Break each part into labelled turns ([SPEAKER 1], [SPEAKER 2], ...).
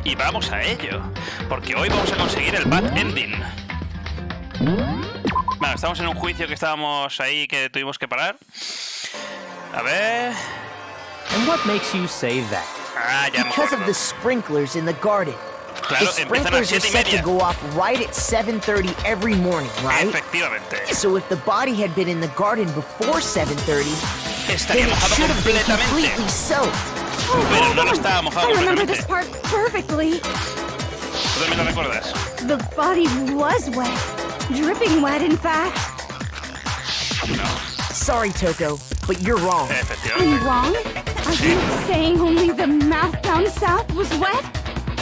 [SPEAKER 1] Y vamos a ello, porque hoy vamos a conseguir el bad ending. Bueno, estamos en un juicio que estábamos ahí, que tuvimos que parar. A ver...
[SPEAKER 2] And what makes you say that?
[SPEAKER 1] Ah, ya me
[SPEAKER 3] Because of
[SPEAKER 1] acuerdo.
[SPEAKER 3] the sprinklers in the garden.
[SPEAKER 1] Claro,
[SPEAKER 3] The
[SPEAKER 1] empiezan a las
[SPEAKER 3] sprinklers are
[SPEAKER 1] 7:30.
[SPEAKER 3] set to go off right at 7:30 every morning, right?
[SPEAKER 1] Efectivamente.
[SPEAKER 3] So if the body had been in the garden before 7:30,
[SPEAKER 1] Estaría
[SPEAKER 3] then it
[SPEAKER 1] mojado
[SPEAKER 3] should have been
[SPEAKER 1] completamente.
[SPEAKER 3] completely soaked.
[SPEAKER 1] Pero no lo estaba mojado
[SPEAKER 4] I remember
[SPEAKER 1] completamente.
[SPEAKER 4] this part perfectly.
[SPEAKER 1] ¿Tú también lo recuerdas?
[SPEAKER 4] The body was wet. Dripping wet, in fact.
[SPEAKER 1] No.
[SPEAKER 3] Sorry, Toko, but you're wrong.
[SPEAKER 4] I'm
[SPEAKER 1] Efectivamente.
[SPEAKER 4] wrong? Are you saying only the mouth down south was wet?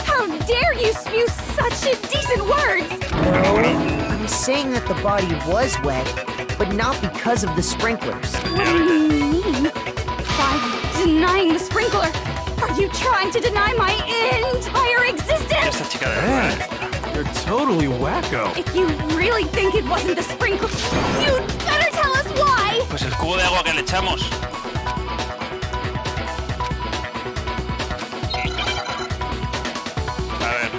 [SPEAKER 4] How dare you spew such indecent words!
[SPEAKER 3] No, I'm saying that the body was wet, but not because of the sprinklers.
[SPEAKER 4] What do you mean? By denying the sprinkler, are you trying to deny my entire existence?
[SPEAKER 1] Esta chica de verdad.
[SPEAKER 2] You're totally wacko.
[SPEAKER 4] If you really think it wasn't the sprinkler, you'd better tell us why!
[SPEAKER 1] Pues el cubo de agua que le echamos. A ver.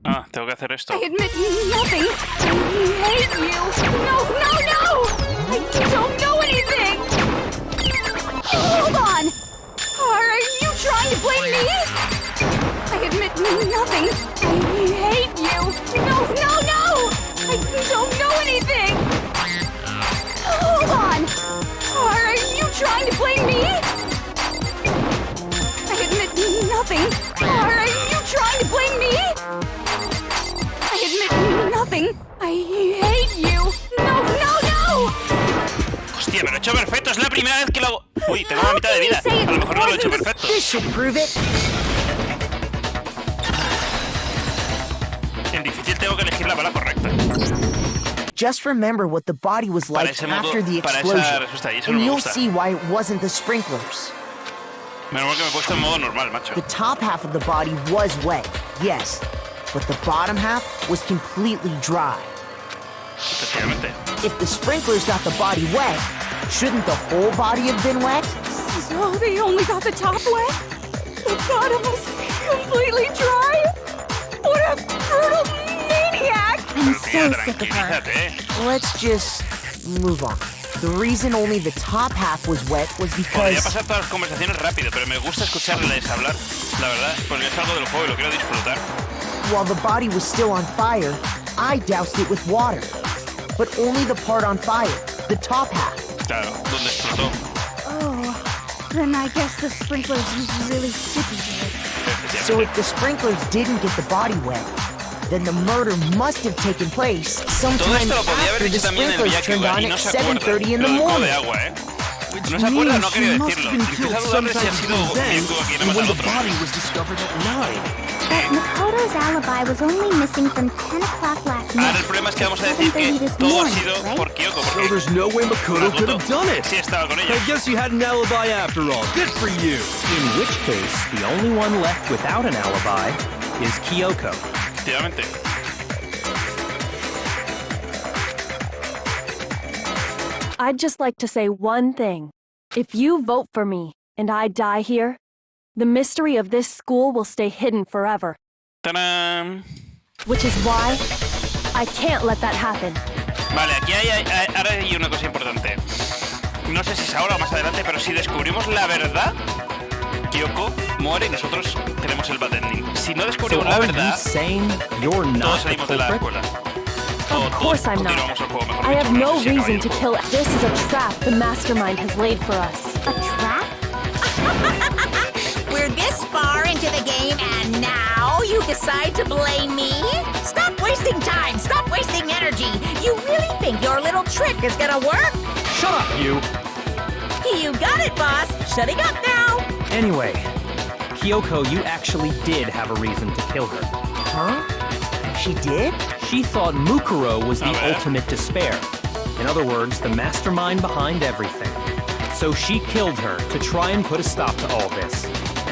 [SPEAKER 1] Ah, tengo que hacer esto.
[SPEAKER 4] I admit nothing. I hate you. No, no, no! I don't know anything! Hold on! Are you trying to blame me? I admit nothing. I hate you. No, no, no! I don't know anything! Hold on! Are you trying to blame me? I admit nothing. Are you trying to blame me? I admit nothing. I hate you. No, no, no!
[SPEAKER 1] Hostia, me lo he hecho perfecto. Es la primera vez que lo hago. Uy, tengo la mitad de vida. A lo mejor no lo he hecho perfecto.
[SPEAKER 3] This should prove it.
[SPEAKER 1] En difícil tengo que elegir la bala correcta.
[SPEAKER 3] Just remember what the body was
[SPEAKER 1] Para
[SPEAKER 3] like
[SPEAKER 1] ese modo,
[SPEAKER 3] after the
[SPEAKER 1] para esa
[SPEAKER 3] explosion,
[SPEAKER 1] respuesta, y eso no
[SPEAKER 3] and
[SPEAKER 1] me
[SPEAKER 3] you'll
[SPEAKER 1] gusta.
[SPEAKER 3] see why it wasn't the sprinklers.
[SPEAKER 1] Menos mal que me he puesto en modo normal, macho.
[SPEAKER 3] The top half of the body was wet, yes, but the bottom half was completely dry.
[SPEAKER 1] Efectivamente.
[SPEAKER 3] If the sprinklers got the body wet, shouldn't the whole body have been wet?
[SPEAKER 4] So they only got the top wet? The bottom was completely dry? What a brutal maniac! I'm
[SPEAKER 1] Tía, tranquilízate.
[SPEAKER 3] Let's just move on. The reason only the top half was wet was
[SPEAKER 1] Podría
[SPEAKER 3] because
[SPEAKER 1] pasar todas las conversaciones rápido, pero me gusta escucharles hablar, la verdad, porque es algo del juego y lo quiero disfrutar.
[SPEAKER 3] while the body was still on fire, I doused it with water. But only the part on fire, the top half.
[SPEAKER 1] Claro, donde explotó.
[SPEAKER 4] Oh, then I guess the sprinklers really did it.
[SPEAKER 3] So if the sprinklers didn't get the body wet, then the murder must have taken place
[SPEAKER 1] Todo
[SPEAKER 3] sometime
[SPEAKER 1] esto lo podía haber
[SPEAKER 3] after the
[SPEAKER 1] hecho también en el
[SPEAKER 3] sprinklers turned
[SPEAKER 1] Yakuza
[SPEAKER 3] on
[SPEAKER 1] y no
[SPEAKER 3] at
[SPEAKER 1] se acuerda.
[SPEAKER 3] 7:30 in
[SPEAKER 1] Lo
[SPEAKER 3] the
[SPEAKER 1] del cubo
[SPEAKER 3] morning.
[SPEAKER 1] de agua, ¿eh? No se acuerda, no quería decirlo. Empieza a dudar de si ha sido Yakuza quien ha matado al otro.
[SPEAKER 5] But Makoto's alibi was only missing from 10 o'clock last night.
[SPEAKER 1] Ahora el problema es que vamos a decir que
[SPEAKER 5] 7:30 this
[SPEAKER 1] todo ha
[SPEAKER 5] morning,
[SPEAKER 1] sido
[SPEAKER 5] right?
[SPEAKER 1] por Kyoko,
[SPEAKER 6] So
[SPEAKER 1] porque
[SPEAKER 6] there's no way Makoto could have done it.
[SPEAKER 1] sí estaba con ella.
[SPEAKER 6] I guess you had an alibi after all. Good for you.
[SPEAKER 2] In which case, the only one left without an alibi is Kyoko.
[SPEAKER 1] Efectivamente.
[SPEAKER 7] I'd just like to say one thing. If you vote for me and I die here, the mystery of this school will stay hidden forever.
[SPEAKER 1] ¡Tarán!
[SPEAKER 7] Which is why I can't let that happen.
[SPEAKER 1] Vale, aquí ahora hay una cosa importante. No sé si es ahora o más adelante, pero si descubrimos la verdad, Kyoko muere y nosotros tenemos el bad ending. Si no
[SPEAKER 2] So
[SPEAKER 1] descubrimos la
[SPEAKER 2] are you
[SPEAKER 1] verdad,
[SPEAKER 2] saying you're
[SPEAKER 1] todos
[SPEAKER 2] not the
[SPEAKER 1] salimos de la
[SPEAKER 2] culprit?
[SPEAKER 1] escuela.
[SPEAKER 7] Of course I'm not.
[SPEAKER 1] Continuamos el juego, mejor
[SPEAKER 7] I
[SPEAKER 1] dicho,
[SPEAKER 7] have
[SPEAKER 1] una
[SPEAKER 7] no
[SPEAKER 1] sesión
[SPEAKER 7] reason
[SPEAKER 1] hoy
[SPEAKER 7] to
[SPEAKER 1] el
[SPEAKER 7] kill.
[SPEAKER 1] juego.
[SPEAKER 7] This is a trap the mastermind has laid for us.
[SPEAKER 5] A trap?
[SPEAKER 8] We're this far into the game, and now you decide to blame me? Stop wasting time! Stop wasting energy! You really think your little trick is gonna work?
[SPEAKER 2] Shut up, you!
[SPEAKER 8] You got it, boss! Shutting up now!
[SPEAKER 2] Anyway, Kyoko, you actually did have a reason to kill her.
[SPEAKER 3] Huh? She did?
[SPEAKER 2] She thought Mukuro was the
[SPEAKER 1] Okay.
[SPEAKER 2] ultimate despair. In other words, the mastermind behind everything. So she killed her to try and put a stop to all this.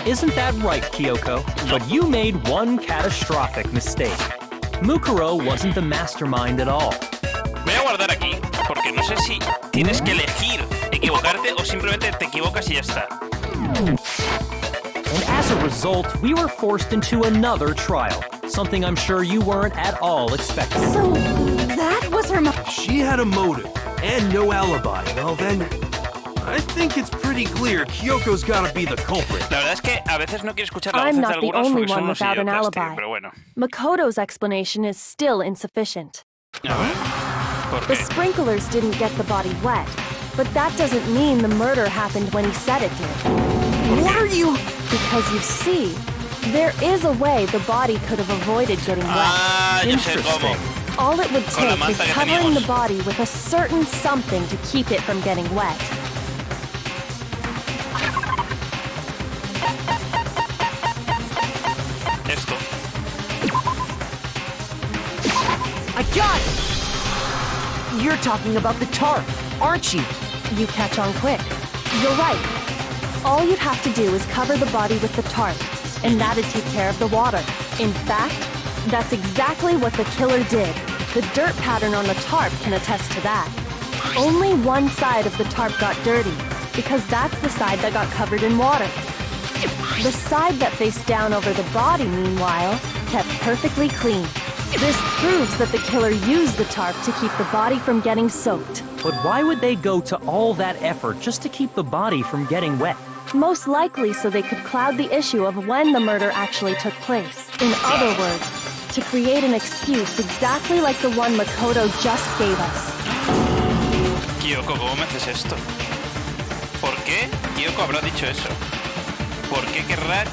[SPEAKER 2] Isn't that right, Kyoko? But you made one catastrophic mistake. Mukuro wasn't the mastermind at all.
[SPEAKER 1] Voy a guardar aquí, porque no sé si tienes que elegir equivocarte o simplemente te equivocas y ya está.
[SPEAKER 2] And as a result, we were forced into another trial. Something I'm sure you weren't at all expecting.
[SPEAKER 4] So that was her
[SPEAKER 6] She had a motive and no alibi. Well then, I think it's pretty clear Kyoko's gotta be the culprit.
[SPEAKER 1] La verdad es que a veces no quiero escuchar la
[SPEAKER 7] I'm
[SPEAKER 1] voces de
[SPEAKER 7] not the
[SPEAKER 1] algunos
[SPEAKER 7] only
[SPEAKER 1] porque son
[SPEAKER 7] one
[SPEAKER 1] unos
[SPEAKER 7] without an
[SPEAKER 1] idiotas, tío,
[SPEAKER 7] alibi.
[SPEAKER 1] pero bueno.
[SPEAKER 7] Makoto's explanation is still insufficient.
[SPEAKER 1] A ver, ¿por
[SPEAKER 7] The
[SPEAKER 1] qué?
[SPEAKER 7] sprinklers didn't get the body wet, but that doesn't mean the murder happened when he said it did.
[SPEAKER 3] What are you?
[SPEAKER 7] Because you see, there is a way the body could have avoided getting wet.
[SPEAKER 1] Ah, yo sé cómo.
[SPEAKER 7] All it would
[SPEAKER 1] Con la
[SPEAKER 7] take is
[SPEAKER 1] manta que
[SPEAKER 7] covering the
[SPEAKER 1] teníamos.
[SPEAKER 7] body with a certain something to keep it from getting wet.
[SPEAKER 1] Esto.
[SPEAKER 3] I got it! You're talking about the tarp, aren't you?
[SPEAKER 7] You catch on quick. You're right. All you'd have to do is cover the body with the tarp, and that'd take care of the water. In fact, that's exactly what the killer did. The dirt pattern on the tarp can attest to that. Only one side of the tarp got dirty, because that's the side that got covered in water. The side that faced down over the body, meanwhile, kept perfectly clean. This proves that the killer used the tarp to keep the body from getting soaked.
[SPEAKER 2] But why would they go to all that effort just to keep the body from getting wet?
[SPEAKER 7] Most likely so they could cloud the issue of when the murder actually took place. In other words, to create an excuse exactly like the one Makoto just gave us.
[SPEAKER 1] Kyoko, ¿cómo me haces esto? ¿Por qué Kyoko habrá dicho eso? ¿Por qué querrá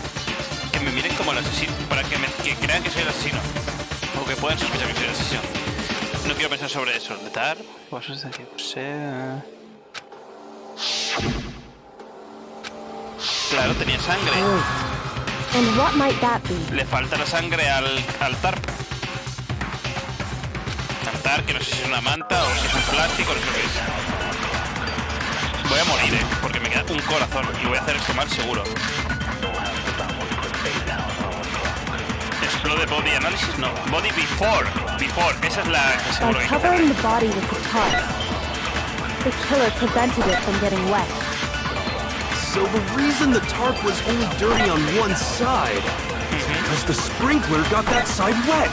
[SPEAKER 1] que me miren como el asesino? Para que crean que soy el asesino. O que puedan sospechar que soy el asesino. No quiero pensar sobre eso. ¿Letar? Pasos de que sea... Claro, tenía sangre.
[SPEAKER 7] And what might that be?
[SPEAKER 1] Le falta la sangre al tarp. Al tarp, que no sé si es una manta o si es un plástico, no sé qué es. Voy a morir, porque me queda un corazón y voy a hacer esto mal seguro. ¿Explode body analysis? No. Body before. Before. Esa es la que seguro
[SPEAKER 7] By
[SPEAKER 1] que hay que
[SPEAKER 7] covering
[SPEAKER 1] hacer.
[SPEAKER 7] the body with the tarp, the killer prevented it from getting wet.
[SPEAKER 6] So the reason the tarp was only dirty on one side is because the sprinkler got that side wet.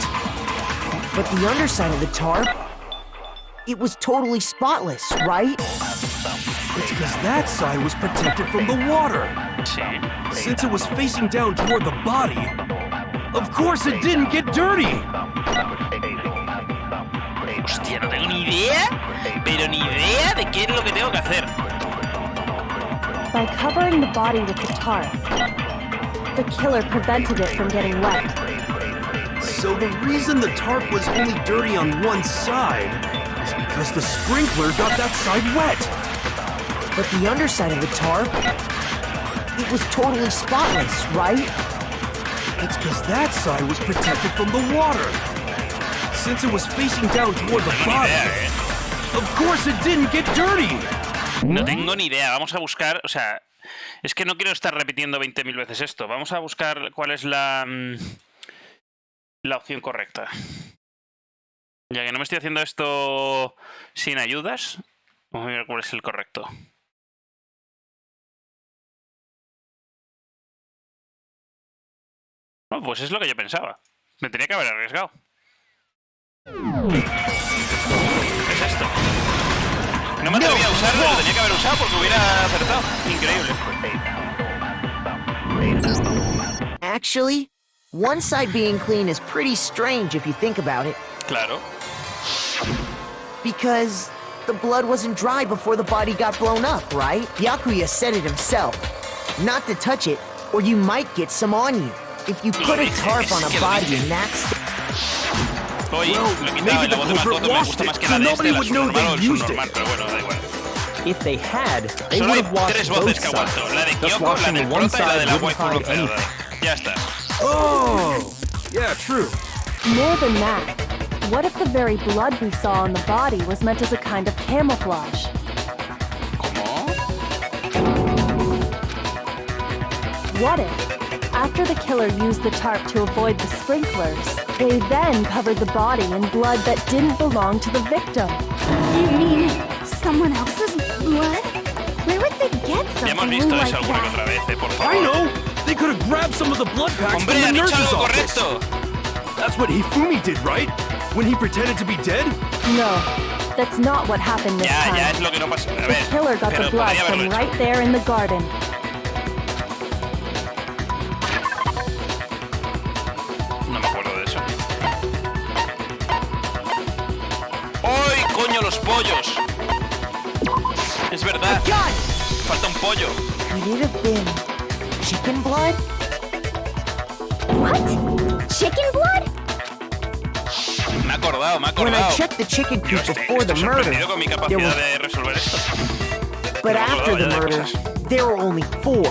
[SPEAKER 3] But the underside of the tarp, it was totally spotless, right?
[SPEAKER 6] It's because that side was protected from the water.
[SPEAKER 1] Sí.
[SPEAKER 6] Since it was facing down toward the body, of course it didn't get dirty.
[SPEAKER 1] Hostia, no tengo ni idea, pero ni idea de qué es lo que tengo que hacer.
[SPEAKER 7] By covering the body with the tarp, the killer prevented it from getting wet.
[SPEAKER 6] So the reason the tarp was only dirty on one side is because the sprinkler got that side wet.
[SPEAKER 3] But the underside of the tarp, it was totally spotless, right?
[SPEAKER 6] It's because that side was protected from the water. Since it was facing down toward the body, of course it didn't get dirty.
[SPEAKER 1] No tengo ni idea. Vamos a buscar, o sea, es que no quiero estar repitiendo 20.000 veces esto. Vamos a buscar cuál es la opción correcta. Ya que no me estoy haciendo esto sin ayudas, vamos a ver cuál es el correcto. No, pues es lo que yo pensaba. Me tenía que haber arriesgado. ¿Qué es esto? No me atreví a usarlo, lo tenía que haber usado porque hubiera acertado. Increíble.
[SPEAKER 3] Actually, one side being clean is pretty strange if you think about it.
[SPEAKER 1] Claro.
[SPEAKER 3] Because the blood wasn't dry before the body got blown up, right? Byakuya said it himself. Not to touch it, or you might get some on you. If you put a tarp on a body in that state...
[SPEAKER 1] Oye, lo he quitado y la voz de Makoto me gusta más que la de este, la subnormal o el subnormal, pero bueno, da igual.
[SPEAKER 2] If they had, they
[SPEAKER 1] Solo
[SPEAKER 2] would
[SPEAKER 1] hay
[SPEAKER 2] have watched
[SPEAKER 1] tres
[SPEAKER 2] both
[SPEAKER 1] voces que
[SPEAKER 2] sides.
[SPEAKER 1] aguanto. La de
[SPEAKER 2] Thus
[SPEAKER 1] Kyoko, la
[SPEAKER 2] watching
[SPEAKER 1] del
[SPEAKER 2] the one
[SPEAKER 1] prota y la de
[SPEAKER 2] side
[SPEAKER 1] la
[SPEAKER 2] wouldn't
[SPEAKER 1] waifu
[SPEAKER 2] hide
[SPEAKER 1] bronceada.
[SPEAKER 2] anything.
[SPEAKER 1] Ya está.
[SPEAKER 6] Oh, yeah, true.
[SPEAKER 7] More than that, what if the very blood we saw on the body was meant as a kind of camouflage?
[SPEAKER 1] ¿Cómo?
[SPEAKER 7] What if, after the killer used the tarp to avoid the sprinklers, they then covered the body in blood that didn't belong to the victim?
[SPEAKER 4] You mean someone else's blood? Where would they get
[SPEAKER 1] Ya hemos
[SPEAKER 4] something
[SPEAKER 1] visto
[SPEAKER 4] like
[SPEAKER 1] eso alguna que
[SPEAKER 4] that?
[SPEAKER 1] otra vez, por favor.
[SPEAKER 6] I know! They could have grabbed some of the blood packs
[SPEAKER 1] Hombre,
[SPEAKER 6] from
[SPEAKER 1] ha
[SPEAKER 6] the
[SPEAKER 1] dicho
[SPEAKER 6] nurse's
[SPEAKER 1] algo
[SPEAKER 6] office.
[SPEAKER 1] correcto.
[SPEAKER 6] That's what Hifumi did, right? When he pretended to be dead?
[SPEAKER 7] No, that's not what happened this
[SPEAKER 1] Ya,
[SPEAKER 7] time.
[SPEAKER 1] ya es lo que no pasa. A
[SPEAKER 7] The
[SPEAKER 1] ver,
[SPEAKER 7] killer got
[SPEAKER 1] pero
[SPEAKER 7] the blood
[SPEAKER 1] podría haberlo
[SPEAKER 7] from
[SPEAKER 1] hecho.
[SPEAKER 7] right there in the garden.
[SPEAKER 1] No me acuerdo de eso. ¡Ay, coño, los pollos! Es verdad.
[SPEAKER 3] God!
[SPEAKER 1] Falta un pollo.
[SPEAKER 3] Could it have been chicken blood?
[SPEAKER 5] What? Chicken blood?
[SPEAKER 1] Me he acordado, me he
[SPEAKER 3] When I
[SPEAKER 1] acordado.
[SPEAKER 3] checked the chicken
[SPEAKER 1] Yo
[SPEAKER 3] coop
[SPEAKER 1] estoy
[SPEAKER 3] before the murder,
[SPEAKER 1] sorprendido con mi
[SPEAKER 3] there
[SPEAKER 1] capacidad
[SPEAKER 3] were,
[SPEAKER 1] de resolver esto.
[SPEAKER 3] but
[SPEAKER 1] me
[SPEAKER 3] after
[SPEAKER 1] acordaba
[SPEAKER 3] the
[SPEAKER 1] ya de
[SPEAKER 3] murder,
[SPEAKER 1] cosas.
[SPEAKER 3] there were only 4.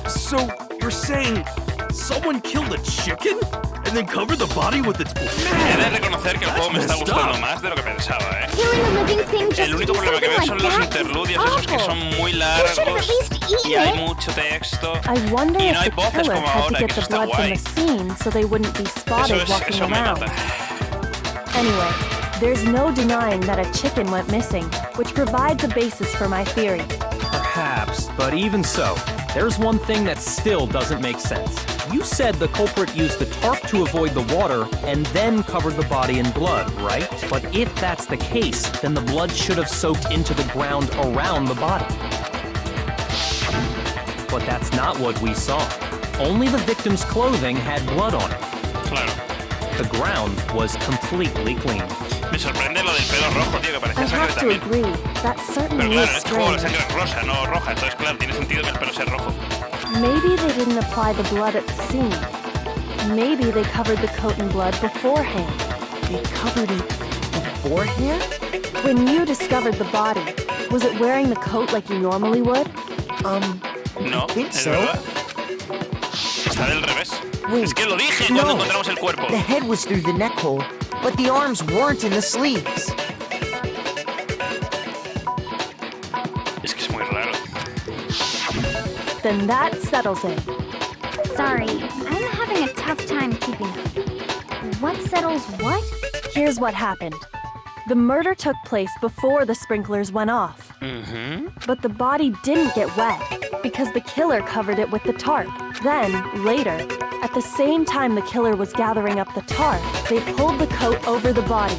[SPEAKER 6] So, you're saying someone killed a chicken? And then covered the body with its blood?
[SPEAKER 1] He de reconocer que el juego me está
[SPEAKER 6] messed
[SPEAKER 1] gustando
[SPEAKER 6] up.
[SPEAKER 1] más de lo que pensaba, ¿eh?
[SPEAKER 5] Killing a living thing just
[SPEAKER 1] El
[SPEAKER 5] to
[SPEAKER 1] único
[SPEAKER 5] do
[SPEAKER 1] problema que
[SPEAKER 5] something
[SPEAKER 1] veo
[SPEAKER 5] like
[SPEAKER 1] son los
[SPEAKER 5] that
[SPEAKER 1] interludios,
[SPEAKER 5] is
[SPEAKER 1] esos que
[SPEAKER 5] awful.
[SPEAKER 1] son muy
[SPEAKER 5] They should have
[SPEAKER 1] largos
[SPEAKER 5] at least eaten
[SPEAKER 1] y hay
[SPEAKER 5] it.
[SPEAKER 1] mucho texto.
[SPEAKER 7] I wonder
[SPEAKER 1] Y
[SPEAKER 7] if
[SPEAKER 1] no hay
[SPEAKER 7] the
[SPEAKER 1] voces
[SPEAKER 7] killer
[SPEAKER 1] como
[SPEAKER 7] had to
[SPEAKER 1] ahora,
[SPEAKER 7] get
[SPEAKER 1] que
[SPEAKER 7] the
[SPEAKER 1] eso está
[SPEAKER 7] blood from
[SPEAKER 1] guay.
[SPEAKER 7] the scene so they wouldn't be spotted walking
[SPEAKER 1] Eso me
[SPEAKER 7] around.
[SPEAKER 1] nota.
[SPEAKER 7] Anyway, there's no denying that a chicken went missing, which provides a basis for my theory.
[SPEAKER 2] Perhaps, but even so, there's one thing that still doesn't make sense. You said the culprit used the tarp to avoid the water and then covered the body in blood, right? But if that's the case, then the blood should have soaked into the ground around the body. But that's not what we saw. Only the victim's clothing had blood on it.
[SPEAKER 1] Claro.
[SPEAKER 2] The ground was completely clean.
[SPEAKER 1] Me sorprende lo del pelo rojo, tío, que
[SPEAKER 7] I
[SPEAKER 1] parecía sangre
[SPEAKER 7] have to
[SPEAKER 1] también.
[SPEAKER 7] agree, that
[SPEAKER 1] Pero
[SPEAKER 7] certainly
[SPEAKER 1] claro,
[SPEAKER 7] is
[SPEAKER 1] en este juego la
[SPEAKER 7] strange.
[SPEAKER 1] sangre es rosa, no roja. Entonces, claro, tiene sentido que el pelo sea rojo.
[SPEAKER 7] Maybe they didn't apply the blood at the scene. Maybe they covered the coat in blood beforehand.
[SPEAKER 3] They covered it beforehand?
[SPEAKER 7] When you discovered the body, was it wearing the coat like you normally would?
[SPEAKER 1] No,
[SPEAKER 3] think
[SPEAKER 1] es
[SPEAKER 3] so.
[SPEAKER 1] verdad. Está del revés.
[SPEAKER 3] Wait,
[SPEAKER 1] Es que lo dije
[SPEAKER 3] no.
[SPEAKER 1] cuando encontramos el cuerpo.
[SPEAKER 3] The head was through the neck hole, but the arms weren't in the sleeves.
[SPEAKER 1] Es que es muy raro.
[SPEAKER 7] Then that settles it.
[SPEAKER 5] Sorry, I'm having a tough time keeping up. What settles what?
[SPEAKER 7] Here's what happened. The murder took place before the sprinklers went off. But the body didn't get wet because the killer covered it with the tarp. Then, later, at the same time the killer was gathering up the tarp, they pulled the coat over the body.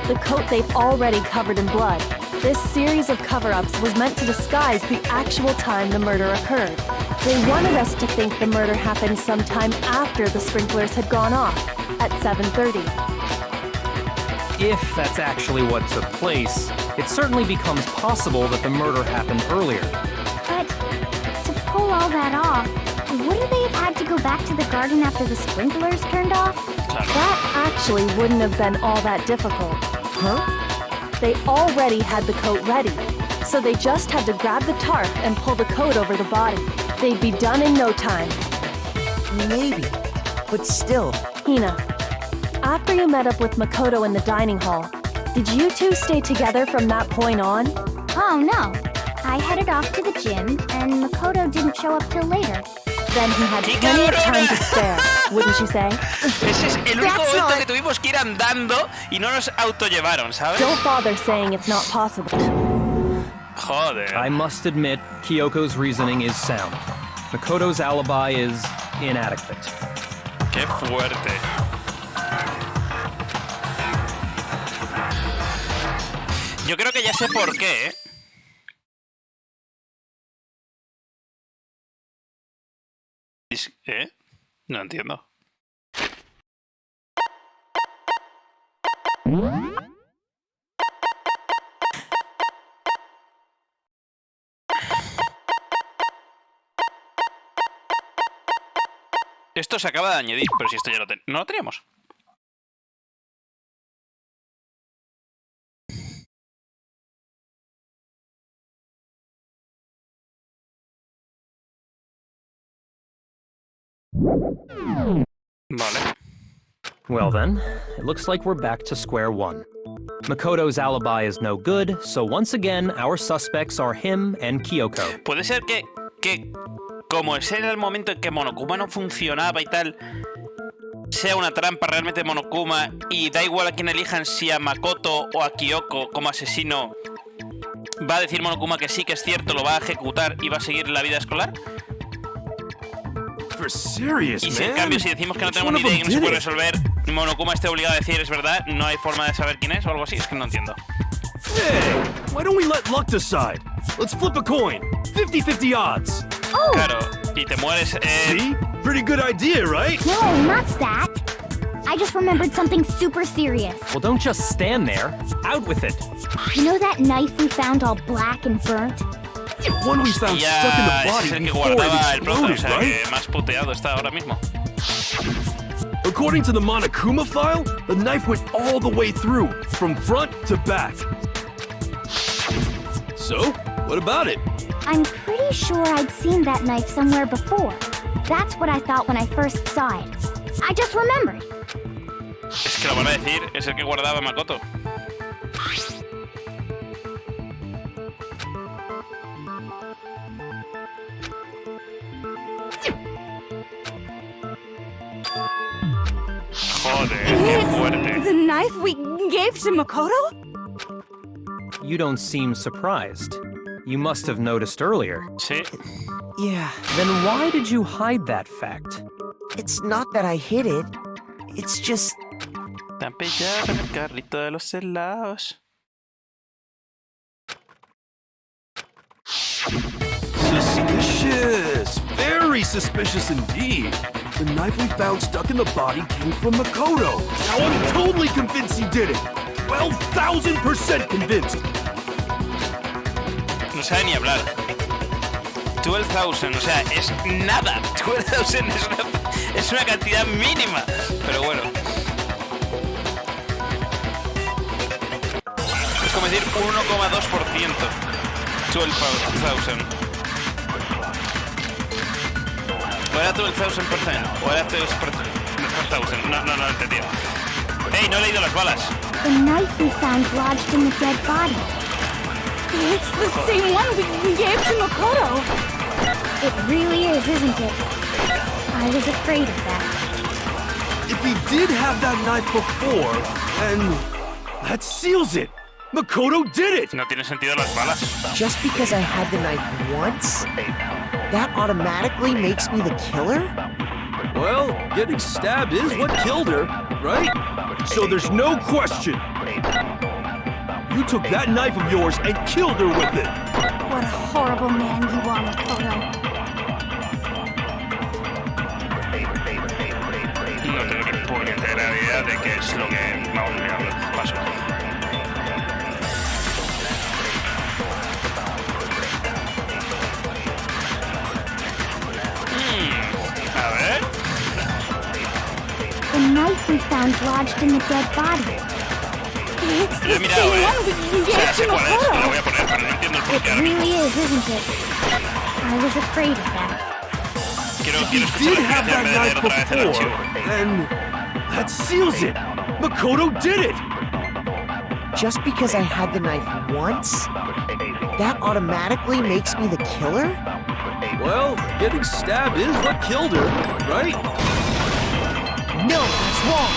[SPEAKER 7] The coat they've already covered in blood. This series of cover-ups was meant to disguise the actual time the murder occurred. They wanted us to think the murder happened sometime after the sprinklers had gone off, at 7:30.
[SPEAKER 2] If that's actually what took place, it certainly becomes possible that the murder happened earlier.
[SPEAKER 5] But to pull all that off, wouldn't they have had to go back to the garden after the sprinklers turned off?
[SPEAKER 7] That actually wouldn't have been all that difficult.
[SPEAKER 3] Huh?
[SPEAKER 7] They already had the coat ready, so they just had to grab the tarp and pull the coat over the body. They'd be done in no time.
[SPEAKER 3] Maybe, but still.
[SPEAKER 7] Hina, after you met up with Makoto in the dining hall, did you two stay together from that point on?
[SPEAKER 5] Oh no. I headed off to the gym, and Makoto didn't show up till later.
[SPEAKER 7] Then he had
[SPEAKER 1] ¡Qué
[SPEAKER 7] plenty of time to
[SPEAKER 1] cabrona!
[SPEAKER 7] spare, wouldn't you say?
[SPEAKER 1] Ese es el único
[SPEAKER 3] That's
[SPEAKER 1] momento
[SPEAKER 3] not-
[SPEAKER 1] que tuvimos que ir andando y no nos autollevaron, ¿sabes?
[SPEAKER 7] Don't bother saying it's not possible.
[SPEAKER 1] Joder.
[SPEAKER 2] I must admit, Kyoko's reasoning is sound. Makoto's alibi is inadequate.
[SPEAKER 1] Qué fuerte. Yo creo que ya sé por qué, ¿eh? ¿Eh? No entiendo. Esto se acaba de añadir, pero si esto ya no lo teníamos. Vale.
[SPEAKER 2] Well then, it looks like we're back to square one. Makoto's alibi is no good, so once again, our suspects are him and Kyoko.
[SPEAKER 1] Puede ser que como ese era el momento en que Monokuma no funcionaba y tal, sea una trampa realmente de Monokuma y da igual a quién elijan, si a Makoto o a Kyoko como asesino, ¿Va a decir Monokuma que sí que es cierto, lo va a ejecutar y va a seguir la vida escolar?
[SPEAKER 6] For serious,
[SPEAKER 1] Y si en
[SPEAKER 6] man?
[SPEAKER 1] cambio si decimos que no
[SPEAKER 6] Which
[SPEAKER 1] tenemos
[SPEAKER 6] one
[SPEAKER 1] ni
[SPEAKER 6] of
[SPEAKER 1] idea y que no se
[SPEAKER 6] them
[SPEAKER 1] puede
[SPEAKER 6] did it?
[SPEAKER 1] resolver, Monokuma esté obligado a decir es verdad, no hay forma de saber quién es o algo así, es que no entiendo.
[SPEAKER 6] Hey, why don't we let luck decide? Let's flip a coin. 50-50 odds.
[SPEAKER 5] Oh,
[SPEAKER 1] Claro, y te mueres...
[SPEAKER 6] See? Pretty good idea, right?
[SPEAKER 5] no, not that. I just remembered something super serious.
[SPEAKER 2] Well, don't just stand there. Out with it.
[SPEAKER 5] You know that knife we found all black and burnt?
[SPEAKER 6] The one we found stuck in the
[SPEAKER 1] Ya, ese
[SPEAKER 6] body
[SPEAKER 1] es el que
[SPEAKER 6] before it
[SPEAKER 1] guardaba el prota, o
[SPEAKER 6] exploded,
[SPEAKER 1] sea
[SPEAKER 6] right?
[SPEAKER 1] que más puteado está ahora mismo.
[SPEAKER 6] According to the Monokuma file, the knife went all the way through, from front to back. So, what about it?
[SPEAKER 5] I'm pretty sure I'd seen that knife somewhere before. That's what I thought when I first saw it. I just remembered.
[SPEAKER 1] Es que lo van a decir, es el que guardaba Makoto. Joder, qué fuerte.
[SPEAKER 4] The knife we gave to Makoto?
[SPEAKER 2] You don't seem surprised. You must have noticed earlier.
[SPEAKER 1] Sí.
[SPEAKER 3] Yeah,
[SPEAKER 2] Then why did you hide that fact?
[SPEAKER 3] it's not that I hid it. It's just...
[SPEAKER 1] Te han pillado en el carrito de los helados.
[SPEAKER 6] Suspicious! Very suspicious indeed. The knife we found stuck in the body came from Makoto. Now I'm totally convinced he did it. 12,000% convinced.
[SPEAKER 1] No sabe ni hablar. 12,000, o sea, es nada. 12,000 es una cantidad mínima. Pero bueno. Es como decir 1,2%. 12,000. ¿O era 12,000%? ¿O era 12,000? No he entendido. ¡Ey, no he leído las balas!
[SPEAKER 5] The knife we found lodged in the dead body.
[SPEAKER 4] It's the same one we gave to Makoto.
[SPEAKER 5] It really is, isn't it? I was afraid of that.
[SPEAKER 6] If he did have that knife before, then that seals it. Makoto did it.
[SPEAKER 1] No tiene sentido las balas.
[SPEAKER 3] Just because I had the knife once, that automatically makes me the killer?
[SPEAKER 6] Well, getting stabbed is what killed her, right? So there's no question. You took that knife of yours and killed her with it.
[SPEAKER 4] What a horrible man you are, Makoto.
[SPEAKER 1] No tengo ni puñetera idea de qué es lo que pasó. A ver.
[SPEAKER 5] The knife we found lodged in the dead body.
[SPEAKER 4] It's
[SPEAKER 1] Lo he
[SPEAKER 4] the
[SPEAKER 1] mirado,
[SPEAKER 4] same one we
[SPEAKER 1] O
[SPEAKER 4] gave
[SPEAKER 1] sea,
[SPEAKER 4] to
[SPEAKER 1] sé cuál es,
[SPEAKER 4] Makoto.
[SPEAKER 1] lo voy a poner, pero no entiendo el
[SPEAKER 5] It
[SPEAKER 1] porqué ahora mismo.
[SPEAKER 5] really is, isn't it? I was afraid of that.
[SPEAKER 1] Quiero
[SPEAKER 6] If he
[SPEAKER 1] escuchar
[SPEAKER 6] did
[SPEAKER 1] la
[SPEAKER 6] have that
[SPEAKER 1] explicación en vez de leer
[SPEAKER 6] knife
[SPEAKER 1] otra vez el
[SPEAKER 6] before,
[SPEAKER 1] archivo.
[SPEAKER 6] then that seals it. Makoto did it.
[SPEAKER 3] Just because I had the knife once, that automatically makes me the killer?
[SPEAKER 6] Well, getting stabbed is what killed her, right?
[SPEAKER 3] No, that's wrong.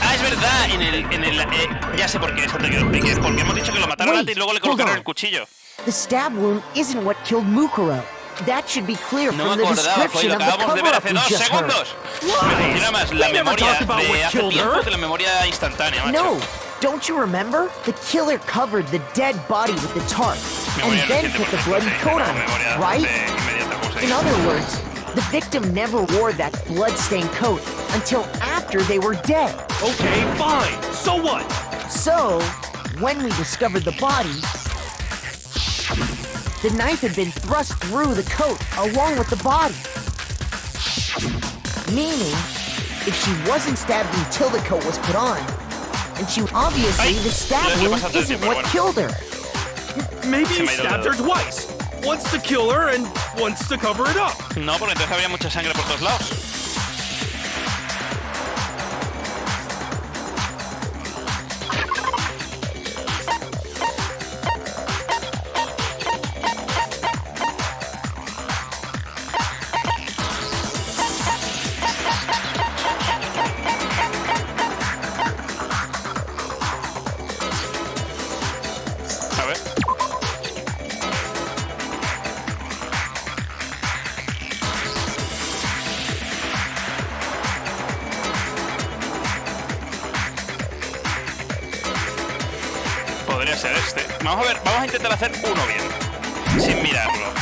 [SPEAKER 1] Ah, es verdad, ya sé por qué, eso te quiero explicar. Porque hemos dicho que lo mataron
[SPEAKER 3] Wait,
[SPEAKER 1] antes y luego le
[SPEAKER 3] hold
[SPEAKER 1] colocaron
[SPEAKER 3] on.
[SPEAKER 1] el cuchillo.
[SPEAKER 3] The stab wound isn't what killed Mukuro. That should be clear
[SPEAKER 1] No
[SPEAKER 3] from
[SPEAKER 1] me
[SPEAKER 3] the
[SPEAKER 1] acordaba, pues
[SPEAKER 3] description
[SPEAKER 1] lo
[SPEAKER 3] of the
[SPEAKER 1] acabamos de ver
[SPEAKER 3] cover-up
[SPEAKER 1] hace
[SPEAKER 3] we
[SPEAKER 1] 2
[SPEAKER 3] just heard.
[SPEAKER 1] segundos. Me funciona más la
[SPEAKER 6] We never
[SPEAKER 1] memoria
[SPEAKER 6] talked about
[SPEAKER 1] de
[SPEAKER 6] what
[SPEAKER 1] hace
[SPEAKER 6] killed
[SPEAKER 1] tiempo
[SPEAKER 6] her.
[SPEAKER 1] que la memoria instantánea, macho.
[SPEAKER 3] No, don't you remember? The killer covered the dead body with the tarp and
[SPEAKER 1] Memoria
[SPEAKER 3] then
[SPEAKER 1] reciente,
[SPEAKER 3] put the
[SPEAKER 1] por
[SPEAKER 3] bloody
[SPEAKER 1] ejemplo,
[SPEAKER 3] coat
[SPEAKER 1] sí,
[SPEAKER 3] on
[SPEAKER 1] memoria
[SPEAKER 3] it, right?
[SPEAKER 1] inmediata, como se
[SPEAKER 3] In
[SPEAKER 1] dice.
[SPEAKER 3] other words, the victim never wore that blood-stained coat until after they were dead.
[SPEAKER 6] Okay, fine. So what?
[SPEAKER 3] So, when we discovered the body, the knife had been thrust through the coat along with the body. Meaning, if she wasn't stabbed until the coat was put on, and she obviously the stab
[SPEAKER 1] Lo he
[SPEAKER 3] wound
[SPEAKER 1] pasado el
[SPEAKER 3] isn't
[SPEAKER 1] tiempo,
[SPEAKER 3] what
[SPEAKER 1] bueno.
[SPEAKER 3] killed her.
[SPEAKER 6] Maybe
[SPEAKER 1] Se
[SPEAKER 6] he
[SPEAKER 1] me ha ido el
[SPEAKER 6] stabbed her
[SPEAKER 1] dedo.
[SPEAKER 6] twice. Once to kill her and once to cover it up.
[SPEAKER 1] No, porque entonces habría mucha sangre por todos lados. A ver. Vamos a ver, vamos a intentar hacer uno bien, sin mirarlo.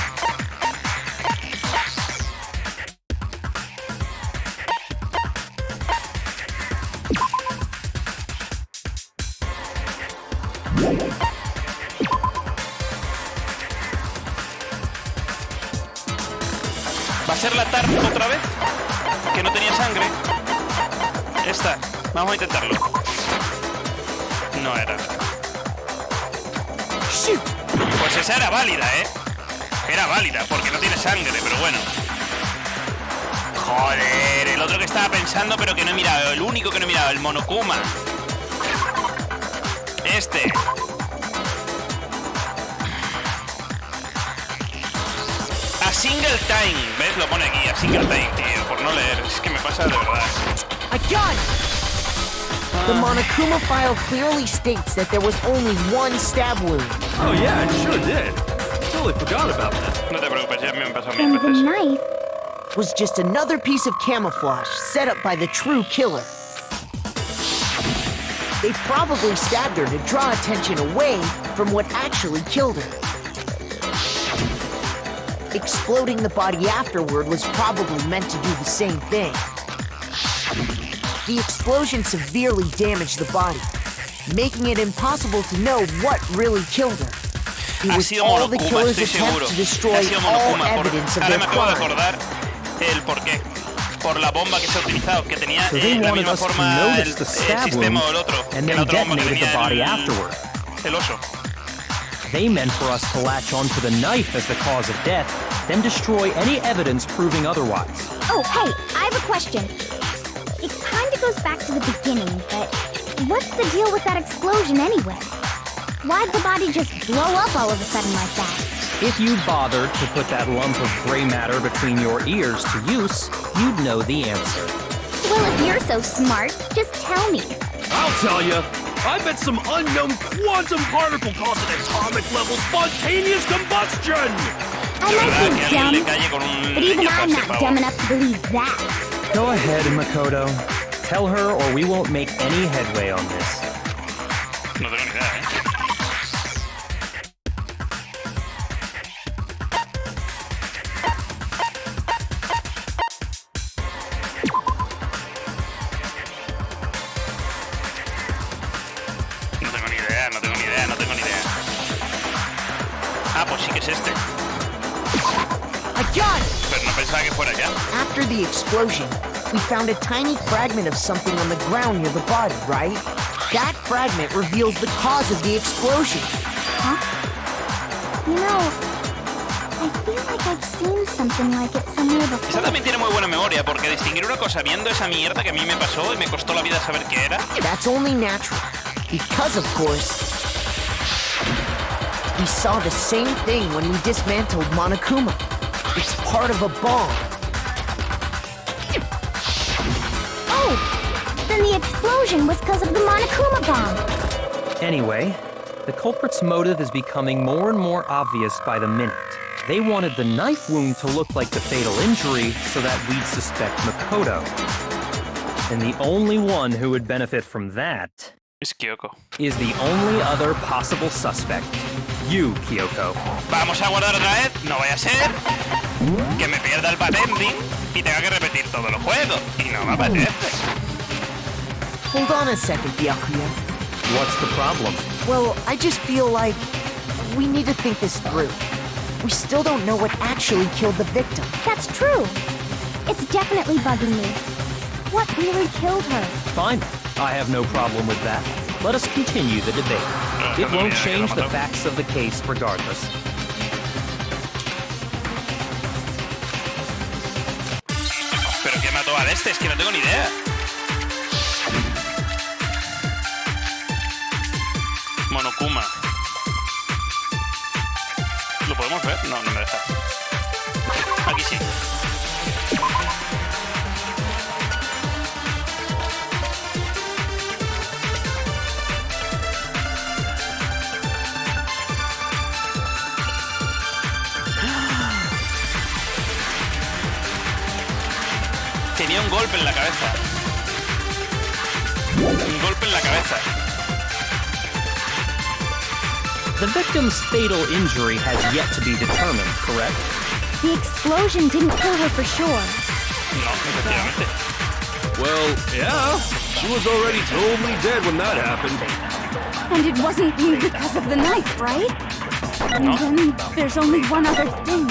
[SPEAKER 1] ¿Va a ser la trampa otra vez? Que no tenía sangre. Esta. Vamos a intentarlo. No era. Pues esa era válida, ¿eh? Era válida, porque no tiene sangre, pero bueno. Joder, el otro que estaba pensando, pero que no he mirado. El único que no he mirado, el Monokuma. Este. A single time. ¿Ves? Lo pone aquí, a single time, tío. Por no leer. Es que me pasa de verdad.
[SPEAKER 3] I got it! The Monokuma file clearly states that there was only one stab wound.
[SPEAKER 6] Oh yeah, it sure did. Totally forgot about that.
[SPEAKER 1] No te preocupes, ya me han pasado
[SPEAKER 5] And
[SPEAKER 1] mil
[SPEAKER 5] the
[SPEAKER 1] veces.
[SPEAKER 5] knife.
[SPEAKER 3] Was just another piece of camouflage set up by the true killer. They probably stabbed her to draw attention away from what actually killed her. Exploding the body afterward was probably meant to do the same thing. The explosion severely damaged the body, making it impossible to know what really killed her. It was all the killer's attempt to destroy all evidence of
[SPEAKER 1] Ahora
[SPEAKER 3] their
[SPEAKER 1] me acabo de
[SPEAKER 3] crime.
[SPEAKER 1] acordar el porqué. Por la bomba que se ha utilizado, que tenía
[SPEAKER 2] So they
[SPEAKER 1] la
[SPEAKER 2] wanted
[SPEAKER 1] misma
[SPEAKER 2] us to
[SPEAKER 1] forma
[SPEAKER 2] notice
[SPEAKER 1] el
[SPEAKER 2] the stab
[SPEAKER 1] sistema
[SPEAKER 2] wound
[SPEAKER 1] o el otro,
[SPEAKER 2] and
[SPEAKER 1] que la
[SPEAKER 2] then
[SPEAKER 1] otra bomba que
[SPEAKER 2] detonated the
[SPEAKER 1] tenía
[SPEAKER 2] body afterward.
[SPEAKER 1] el oso.
[SPEAKER 2] They meant for us to latch onto the knife as the cause of death, then destroy any evidence proving otherwise.
[SPEAKER 5] Oh, hey, I have a question. It kinda goes back to the beginning, but what's the deal with that explosion anyway? Why'd the body just blow up all of a sudden like that?
[SPEAKER 2] If you bothered to put that lump of gray matter between your ears to use, you'd know the answer.
[SPEAKER 5] Well, if you're so smart, just tell me.
[SPEAKER 6] I'll tell you. I bet some unknown quantum particle caused an atomic-level spontaneous combustion!
[SPEAKER 5] I
[SPEAKER 1] De verdad,
[SPEAKER 5] might
[SPEAKER 1] que
[SPEAKER 5] be
[SPEAKER 1] alguien le
[SPEAKER 5] dumb,
[SPEAKER 1] calle con un
[SPEAKER 5] but even
[SPEAKER 1] leñazo a
[SPEAKER 5] I'm
[SPEAKER 1] ese
[SPEAKER 5] not
[SPEAKER 1] pavo.
[SPEAKER 5] dumb enough to believe that.
[SPEAKER 2] Go ahead, Makoto. Tell her or we won't make any headway on this.
[SPEAKER 1] No tengo ni idea, ¿eh? No tengo ni idea, no tengo ni idea, no tengo ni idea. Ah, pues sí que es este.
[SPEAKER 3] I got it!
[SPEAKER 1] Pero no pensaba que fuera ya.
[SPEAKER 3] After the explosion, we found a tiny fragment of something on the ground near the body, right? That fragment reveals the cause of the explosion.
[SPEAKER 5] You know, I feel like I've seen something like it somewhere
[SPEAKER 1] Esta
[SPEAKER 5] before.
[SPEAKER 1] también tiene muy buena memoria, porque distinguir una cosa viendo esa mierda que a mí me pasó y me costó la vida saber qué era.
[SPEAKER 3] That's only natural. Because, of course, we saw the same thing when we dismantled Monokuma. It's part of a bomb.
[SPEAKER 5] Oh! Then the explosion was because of the Monokuma bomb.
[SPEAKER 2] Anyway, the culprit's motive is becoming more and more obvious by the minute. They wanted the knife wound to look like the fatal injury so that we'd suspect Makoto. And the only one who would benefit from that
[SPEAKER 1] Es Kyoko.
[SPEAKER 2] is the only other possible suspect. You, Kyoko.
[SPEAKER 1] Vamos a guardar otra vez, no vaya a ser que me pierda el patenting y tenga que repetir todo el juego. Y no me apetece.
[SPEAKER 3] Hold on a second, Byakuya.
[SPEAKER 2] What's the problem?
[SPEAKER 3] Well, I just feel like we need to think this through. We still don't know what actually killed the victim.
[SPEAKER 5] That's true. It's definitely bugging me. What really killed her?
[SPEAKER 2] Fine. I have no problem with that. Let us continue the debate. It won't change the facts of the case regardless.
[SPEAKER 1] ¿Pero quién mató al este? Es que no tengo ni idea. Monokuma. ¿Lo podemos ver? No, no me deja. Aquí sí. Tenía un golpe en la cabeza. Un golpe en la cabeza.
[SPEAKER 2] The victim's fatal injury has yet to be determined, correct?
[SPEAKER 5] The explosion didn't kill her for sure.
[SPEAKER 1] No, efectivamente.
[SPEAKER 6] Well, yeah. She was already totally dead when that happened.
[SPEAKER 4] And it wasn't because of the knife, right? And then there's only one other thing.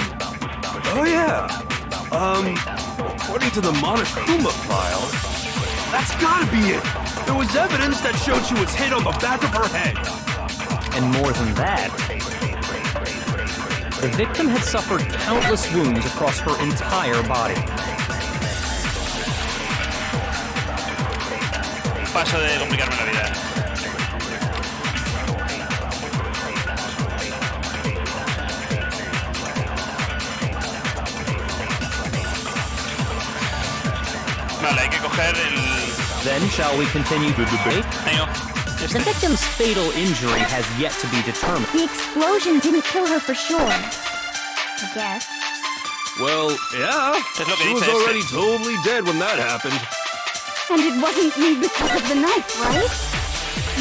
[SPEAKER 6] Oh, yeah. According to the Monokuma file, that's gotta be it. There was evidence that showed she was hit on the back of her head.
[SPEAKER 2] And more than that, the victim had suffered countless wounds across her entire body.
[SPEAKER 1] Paso de complicarme la vida. Vale, hay que coger el...
[SPEAKER 2] Then shall we continue the debate?
[SPEAKER 1] Venga,
[SPEAKER 2] The victim's fatal injury has yet to be determined.
[SPEAKER 5] The explosion didn't kill her for sure. I guess.
[SPEAKER 6] Well, yeah.
[SPEAKER 1] Es lo que
[SPEAKER 6] She was
[SPEAKER 1] dice
[SPEAKER 6] already
[SPEAKER 1] este.
[SPEAKER 6] totally dead when that happened.
[SPEAKER 4] And it wasn't because of the knife, right?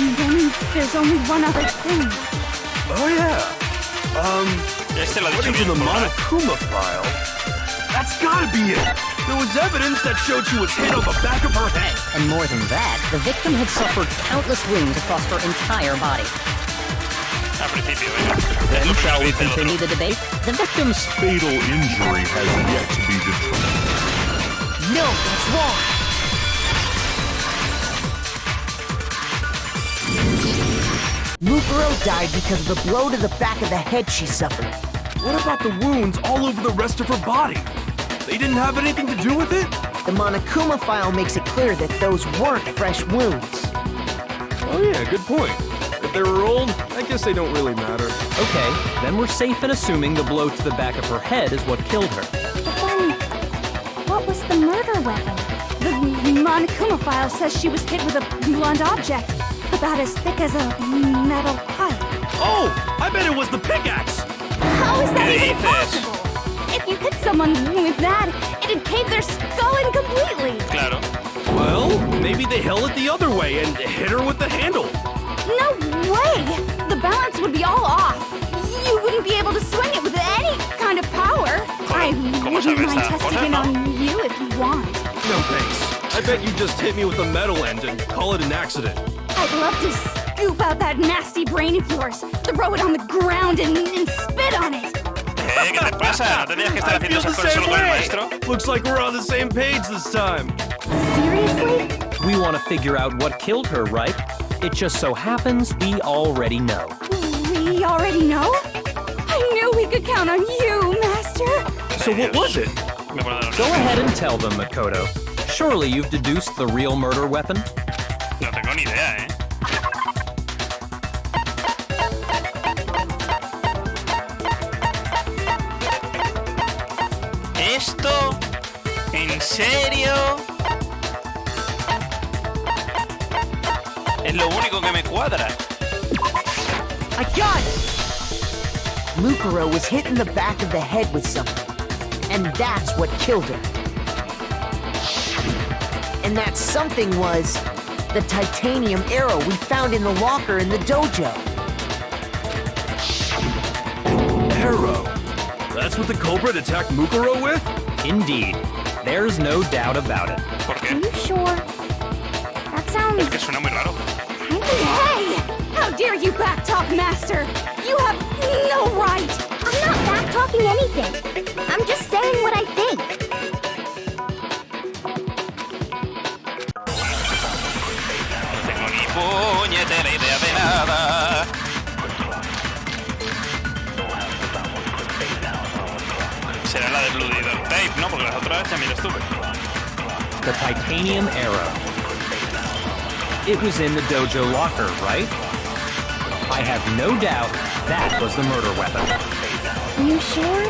[SPEAKER 4] And then there's only one other thing.
[SPEAKER 6] Oh, yeah.
[SPEAKER 1] Este lo ha dicho
[SPEAKER 6] According to
[SPEAKER 1] bien
[SPEAKER 6] the
[SPEAKER 1] por nada.
[SPEAKER 6] Monokuma file, that's gotta be it. There was evidence that showed she was hit on the back of her head.
[SPEAKER 9] And more than that, the victim had suffered countless wounds across her entire body.
[SPEAKER 1] Al principio, venga.
[SPEAKER 2] Then
[SPEAKER 1] Es lo
[SPEAKER 2] shall we
[SPEAKER 1] primero que dice el
[SPEAKER 2] continue
[SPEAKER 1] otro.
[SPEAKER 2] the debate?
[SPEAKER 9] The victim's
[SPEAKER 10] Fatal injury has yet to be determined.
[SPEAKER 3] No, that's wrong. Mukuro died because of the blow to the back of the head she suffered.
[SPEAKER 6] What about the wounds all over the rest of her body? They didn't have anything to do with it?
[SPEAKER 3] The Monokuma file makes it clear that those weren't fresh wounds.
[SPEAKER 6] Oh yeah, good point. If they were old, I guess they don't really matter.
[SPEAKER 2] Okay, then we're safe in assuming the blow to the back of her head is what killed her.
[SPEAKER 5] But then, what was the murder weapon?
[SPEAKER 4] The Monokuma file says she was hit with a blunt object, about as thick as a metal pipe.
[SPEAKER 6] Oh, I bet it was the pickaxe!
[SPEAKER 4] How is that
[SPEAKER 1] ¿Qué
[SPEAKER 4] even
[SPEAKER 1] dices?
[SPEAKER 4] possible? If you hit someone with that, it'd cave their skull in completely.
[SPEAKER 1] Claro.
[SPEAKER 6] Well, maybe they held it the other way and hit her with the handle.
[SPEAKER 4] No way! The balance would be all off. You wouldn't be able to swing it with any kind of power. I
[SPEAKER 1] ¿Cómo
[SPEAKER 4] wouldn't
[SPEAKER 1] sabes
[SPEAKER 4] mind
[SPEAKER 1] esas
[SPEAKER 4] testing
[SPEAKER 1] cosas,
[SPEAKER 4] it
[SPEAKER 1] no?
[SPEAKER 4] on you if you want.
[SPEAKER 6] No thanks. I bet you just hit me with a metal end and call it an accident.
[SPEAKER 4] I'd love to scoop out that nasty brain of yours, throw it on the ground and spit on it.
[SPEAKER 1] ¿Qué te pasa? ¿No tendrías que estar
[SPEAKER 6] I
[SPEAKER 1] haciendo
[SPEAKER 6] feel
[SPEAKER 1] esas
[SPEAKER 6] the
[SPEAKER 1] cosas
[SPEAKER 6] same
[SPEAKER 1] solo con el
[SPEAKER 6] way.
[SPEAKER 1] maestro?
[SPEAKER 6] Looks like we're on the same page this time.
[SPEAKER 4] Seriously?
[SPEAKER 2] We want to figure out what killed her, right? It just so happens we already know.
[SPEAKER 4] We already know? I knew we could count on you, Master.
[SPEAKER 6] So what was it?
[SPEAKER 1] Me acuerdo de los
[SPEAKER 2] Go
[SPEAKER 1] nombres.
[SPEAKER 2] ahead and tell them, Makoto. Surely you've deduced the real murder weapon?
[SPEAKER 1] No tengo ni idea, ¿eh? ¿Esto? ¿En serio? Es lo único que me cuadra.
[SPEAKER 3] I got it! Mukuro was hit in the back of the head with something. And that's what killed her. And that something was the titanium arrow we found in the locker in the dojo.
[SPEAKER 6] Arrow. That's what the culprit attacked Mukuro with?
[SPEAKER 2] Indeed. There's no doubt about it.
[SPEAKER 1] ¿Por
[SPEAKER 5] Are
[SPEAKER 1] qué?
[SPEAKER 5] you sure? That sounds
[SPEAKER 1] Es que suena muy raro.
[SPEAKER 5] kind of...
[SPEAKER 4] Hey! How dare you backtalk, Master? You have no right!
[SPEAKER 5] I'm not back-talking anything. I'm just saying what I think.
[SPEAKER 1] No tengo ni puñetera idea de nada. Será la de Bloody Dog Tape, ¿no? Porque las otras ya miras tú.
[SPEAKER 2] The titanium arrow. It was in the dojo locker, right? I have no doubt that was the murder weapon.
[SPEAKER 5] Are you sure?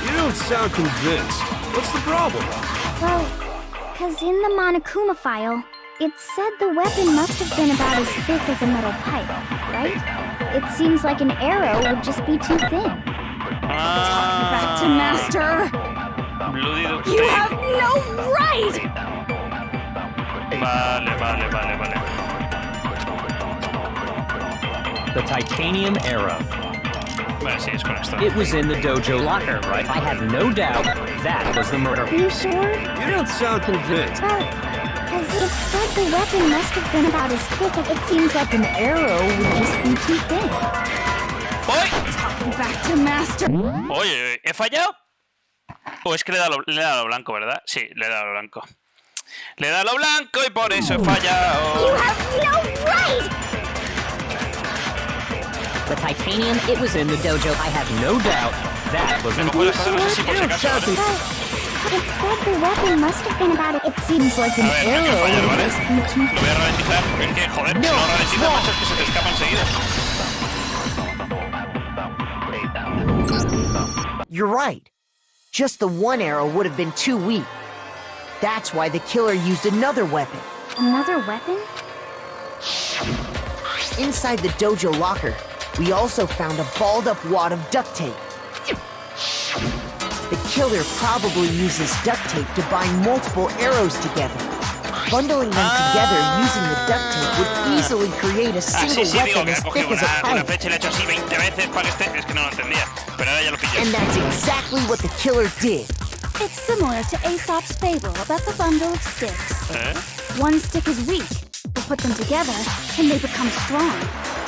[SPEAKER 6] You don't sound convinced. What's the problem?
[SPEAKER 5] Well, because in the Monokuma file, it said the weapon must have been about as thick as a metal pipe, right? It seems like an arrow would just be too thin.
[SPEAKER 4] Back to Master!
[SPEAKER 1] Bloody Dog
[SPEAKER 4] You
[SPEAKER 1] Tape.
[SPEAKER 4] have no right!
[SPEAKER 1] Vale.
[SPEAKER 2] The The titanium arrow.
[SPEAKER 1] Vale, sí, es con esto.
[SPEAKER 2] It was in the dojo locker, right? I have no doubt that was the murder.
[SPEAKER 5] Are you sure?
[SPEAKER 6] You don't sound convinced.
[SPEAKER 5] Because it said the weapon must have been about as thick as it seems like an arrow would just be too thin.
[SPEAKER 1] ¡Oye!
[SPEAKER 4] Back to master.
[SPEAKER 1] Oye, ¿he fallado? O es que le he dado lo blanco, ¿verdad? Sí, le he dado lo blanco. Le he dado lo blanco y por eso he fallado.
[SPEAKER 5] You have no right!
[SPEAKER 9] The titanium, it was in the dojo. I have
[SPEAKER 2] No doubt that was
[SPEAKER 1] Me
[SPEAKER 2] the
[SPEAKER 1] puedo hacer así por si acaso, ¿vale?
[SPEAKER 5] But it said the weapon must have been about it seems like an
[SPEAKER 1] A ver, no hay que
[SPEAKER 5] arrow
[SPEAKER 1] fallar,
[SPEAKER 5] would
[SPEAKER 1] ¿vale?
[SPEAKER 5] just be too
[SPEAKER 1] Lo voy a ralentizar. Es que, joder, si no lo ralentizas, macho, es que se te escapa enseguida.
[SPEAKER 3] You're right. Just the one arrow would have been too weak. That's why the killer used another weapon.
[SPEAKER 5] Another weapon?
[SPEAKER 3] Inside the dojo locker, we also found a balled-up wad of duct tape. The killer probably uses duct tape to bind multiple arrows together. Bundling them together using the duct tape would easily create a single
[SPEAKER 1] Sí, digo
[SPEAKER 3] weapon
[SPEAKER 1] que
[SPEAKER 3] as
[SPEAKER 1] ha
[SPEAKER 3] thick
[SPEAKER 1] cogido
[SPEAKER 3] as a
[SPEAKER 1] una
[SPEAKER 3] pipe.
[SPEAKER 1] flecha y le ha hecho así 20 veces para que esté... Es que no lo entendía, pero ahora ya lo pillé.
[SPEAKER 3] And that's exactly what the killer did.
[SPEAKER 4] It's similar to Aesop's fable about the bundle of sticks.
[SPEAKER 1] ¿Eh?
[SPEAKER 4] One stick is weak, but put them together and they become strong.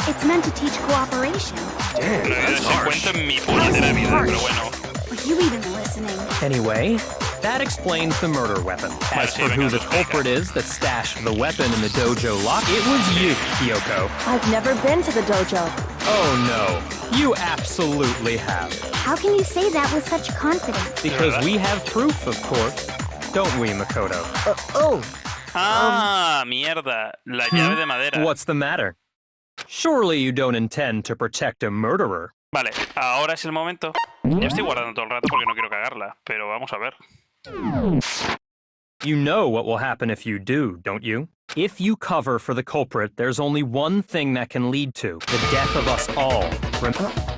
[SPEAKER 4] It's meant to teach cooperation.
[SPEAKER 1] No he dado ese cuento en mi puñetera vida, pero bueno.
[SPEAKER 4] Are you even listening?
[SPEAKER 2] Anyway, that explains the murder weapon. As for who the culprit is that stashed the weapon in the dojo lock, it was you, Kyoko.
[SPEAKER 7] I've never been to the dojo.
[SPEAKER 2] Oh no, you absolutely have.
[SPEAKER 5] How can you say that with such confidence?
[SPEAKER 2] Because we have proof, of course. Don't we, Makoto?
[SPEAKER 1] Ah, mierda. La llave de madera.
[SPEAKER 2] What's the matter? Surely you don't intend to protect a murderer.
[SPEAKER 1] Vale, ahora es el momento. Ya estoy guardando todo el rato porque no quiero cagarla, pero vamos a ver.
[SPEAKER 2] You know what will happen if you do, don't you? If you cover for the culprit, there's only one thing that can lead to the death of us all.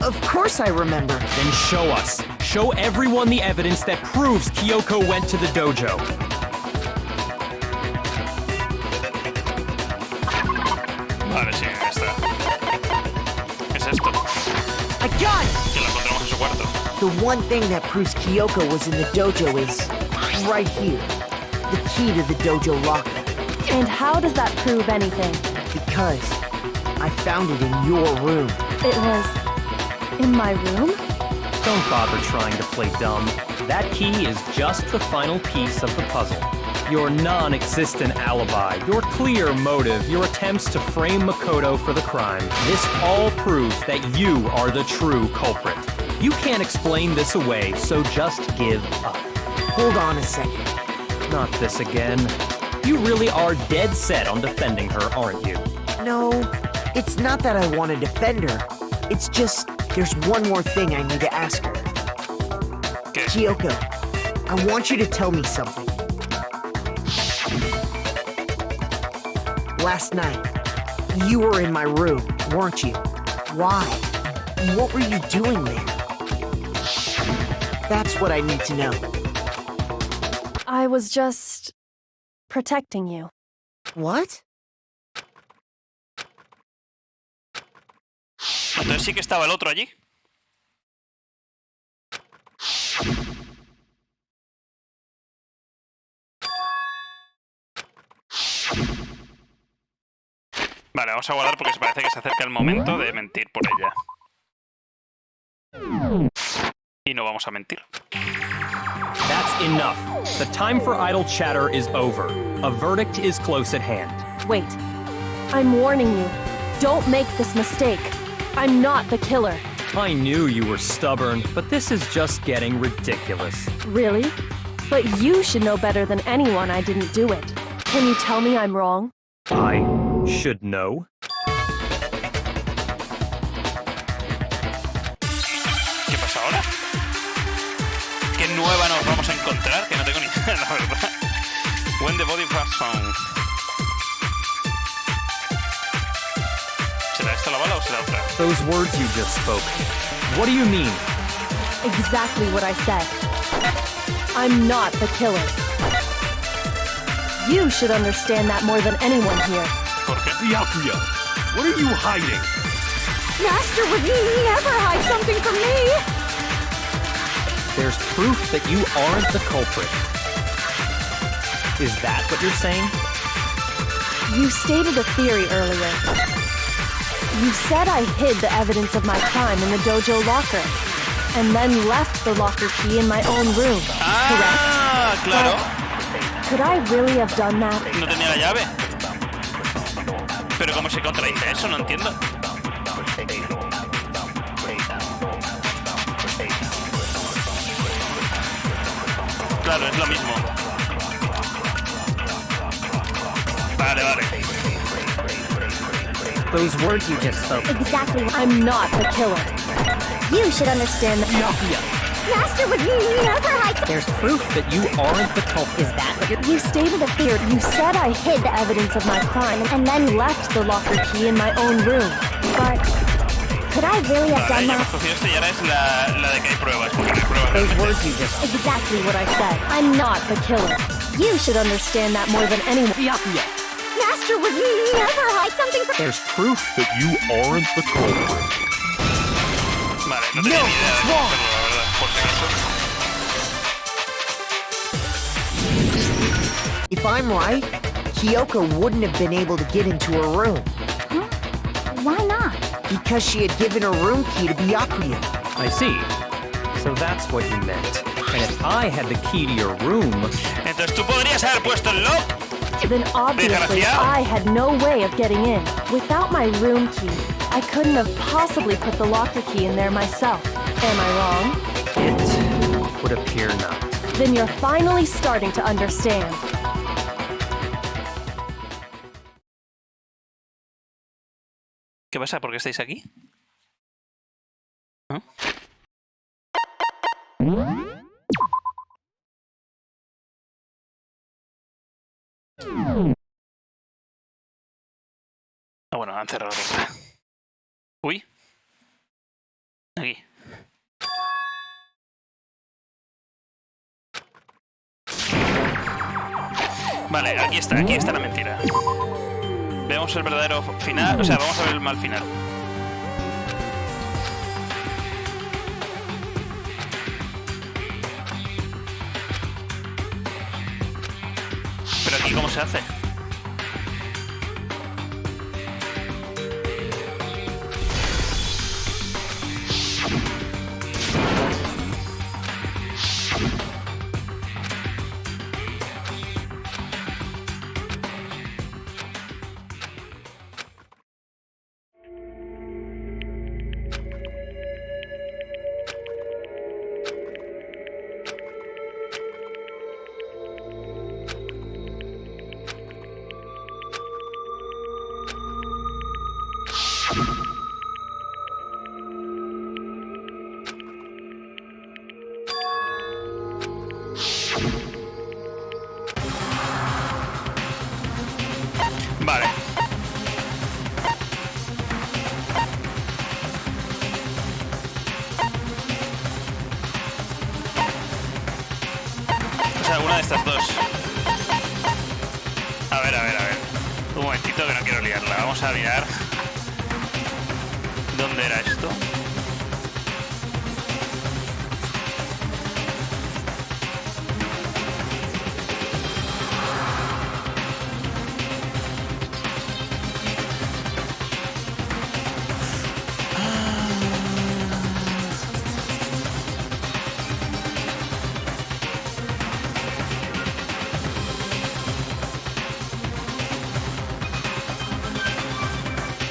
[SPEAKER 3] Of course I remember.
[SPEAKER 2] Then show us. Show everyone the evidence that proves Kyoko went to the dojo.
[SPEAKER 1] Vale, sí, ya está. ¿Qué es esto?
[SPEAKER 3] I got it!
[SPEAKER 1] Que la encontramos en su cuarto.
[SPEAKER 3] The one thing that proves Kyoko was in the dojo is right here. The key to the dojo locker.
[SPEAKER 7] And how does that prove anything?
[SPEAKER 3] Because I found it in your room.
[SPEAKER 7] It was in my room?
[SPEAKER 2] Don't bother trying to play dumb. That key is just the final piece of the puzzle. Your non-existent alibi, your clear motive, your attempts to frame Makoto for the crime. This all proves that you are the true culprit. You can't explain this away, so just give up.
[SPEAKER 3] Hold on a second.
[SPEAKER 2] Not this again. You really are dead set on defending her, aren't you?
[SPEAKER 3] No, it's not that I want to defend her. It's just there's one more thing I need to ask her.
[SPEAKER 1] ¿Qué?
[SPEAKER 3] Kyoko, I want you to tell me something. Last night, you were in my room, weren't you? Why? What were you doing there? That's what I need to know.
[SPEAKER 7] I was just protecting you.
[SPEAKER 3] What?
[SPEAKER 1] Entonces sí que estaba el otro allí. Vale, vamos a guardar porque parece que se acerca el momento de mentir por ella. Y no vamos a mentir.
[SPEAKER 2] That's enough. The time for idle chatter is over. A verdict is close at hand.
[SPEAKER 7] Wait. I'm warning you. Don't make this mistake. I'm not the killer.
[SPEAKER 2] I knew you were stubborn, but this is just getting ridiculous.
[SPEAKER 7] Really? But you should know better than anyone I didn't do it. Can you tell me I'm wrong?
[SPEAKER 2] I should know.
[SPEAKER 1] ¿Qué pasa ahora? ¿Qué nueva nos vamos a encontrar? Que no tengo ni idea, la verdad. When the body was found. ¿Será esta la bala o será otra?
[SPEAKER 2] Those words you just spoke. What do you mean?
[SPEAKER 7] Exactly what I said. I'm not the killer. You should understand that more than anyone here.
[SPEAKER 1] ¿Por qué?
[SPEAKER 6] Byakuya, what are you hiding?
[SPEAKER 4] Master would never hide something from me!
[SPEAKER 2] There's proof that you aren't the culprit. Is that what you're saying?
[SPEAKER 7] You stated a theory earlier. You said I hid the evidence of my crime in the dojo locker, and then left the locker key in my own room, correct?
[SPEAKER 1] Claro.
[SPEAKER 7] But could I really have done that?
[SPEAKER 1] No tenía la llave. Pero ¿cómo se contradice eso? No entiendo. Claro, es lo mismo. Vale, vale.
[SPEAKER 9] Those words you just spoke.
[SPEAKER 5] Exactly.
[SPEAKER 7] I'm not the killer.
[SPEAKER 5] You should understand that. Master would never hide.
[SPEAKER 9] There's proof
[SPEAKER 2] That you aren't the culprit.
[SPEAKER 9] Is that what you're...
[SPEAKER 7] You stated a theory. You said I hid the evidence of my crime and then left the locker key in my own room. But could I really have
[SPEAKER 1] Vale,
[SPEAKER 7] done
[SPEAKER 1] ya
[SPEAKER 7] that?
[SPEAKER 1] hemos cogido esto y ahora es la de que hay pruebas, porque no hay pruebas.
[SPEAKER 9] Those
[SPEAKER 1] realmente.
[SPEAKER 9] words you just...
[SPEAKER 7] Exactly what I said. I'm not the killer. You should understand that more than anyone.
[SPEAKER 5] Master would never hide something from.
[SPEAKER 10] There's proof that you aren't the culprit.
[SPEAKER 1] Vale, no tenía ni idea de cómo hacerlo, la verdad, por si acaso.
[SPEAKER 3] If I'm right, Kyoko wouldn't have been able to get into her room
[SPEAKER 5] Huh? Why not?
[SPEAKER 3] because she had given her room key to Byakuya.
[SPEAKER 2] I see. So that's what you meant. And if I had the key to your room,
[SPEAKER 1] Entonces tú podrías haber puesto el lock.
[SPEAKER 7] Then obviously
[SPEAKER 1] Desgraciado.
[SPEAKER 7] I had no way of getting in. Without my room key, I couldn't have possibly put the locker key in there myself. Am I wrong?
[SPEAKER 2] it would appear not.
[SPEAKER 7] Then you're finally starting to understand.
[SPEAKER 1] ¿Qué pasa? ¿Por qué estáis aquí? ¿No? Ah, bueno, han cerrado la puerta. Uy. Aquí. Vale, aquí está la mentira. Vemos el verdadero final, o sea, vamos a ver el mal final. Pero aquí, ¿cómo se hace? Vale. O sea, una de estas dos. A ver. Un momentito que no quiero liarla. Vamos a mirar. ¿Dónde era esto?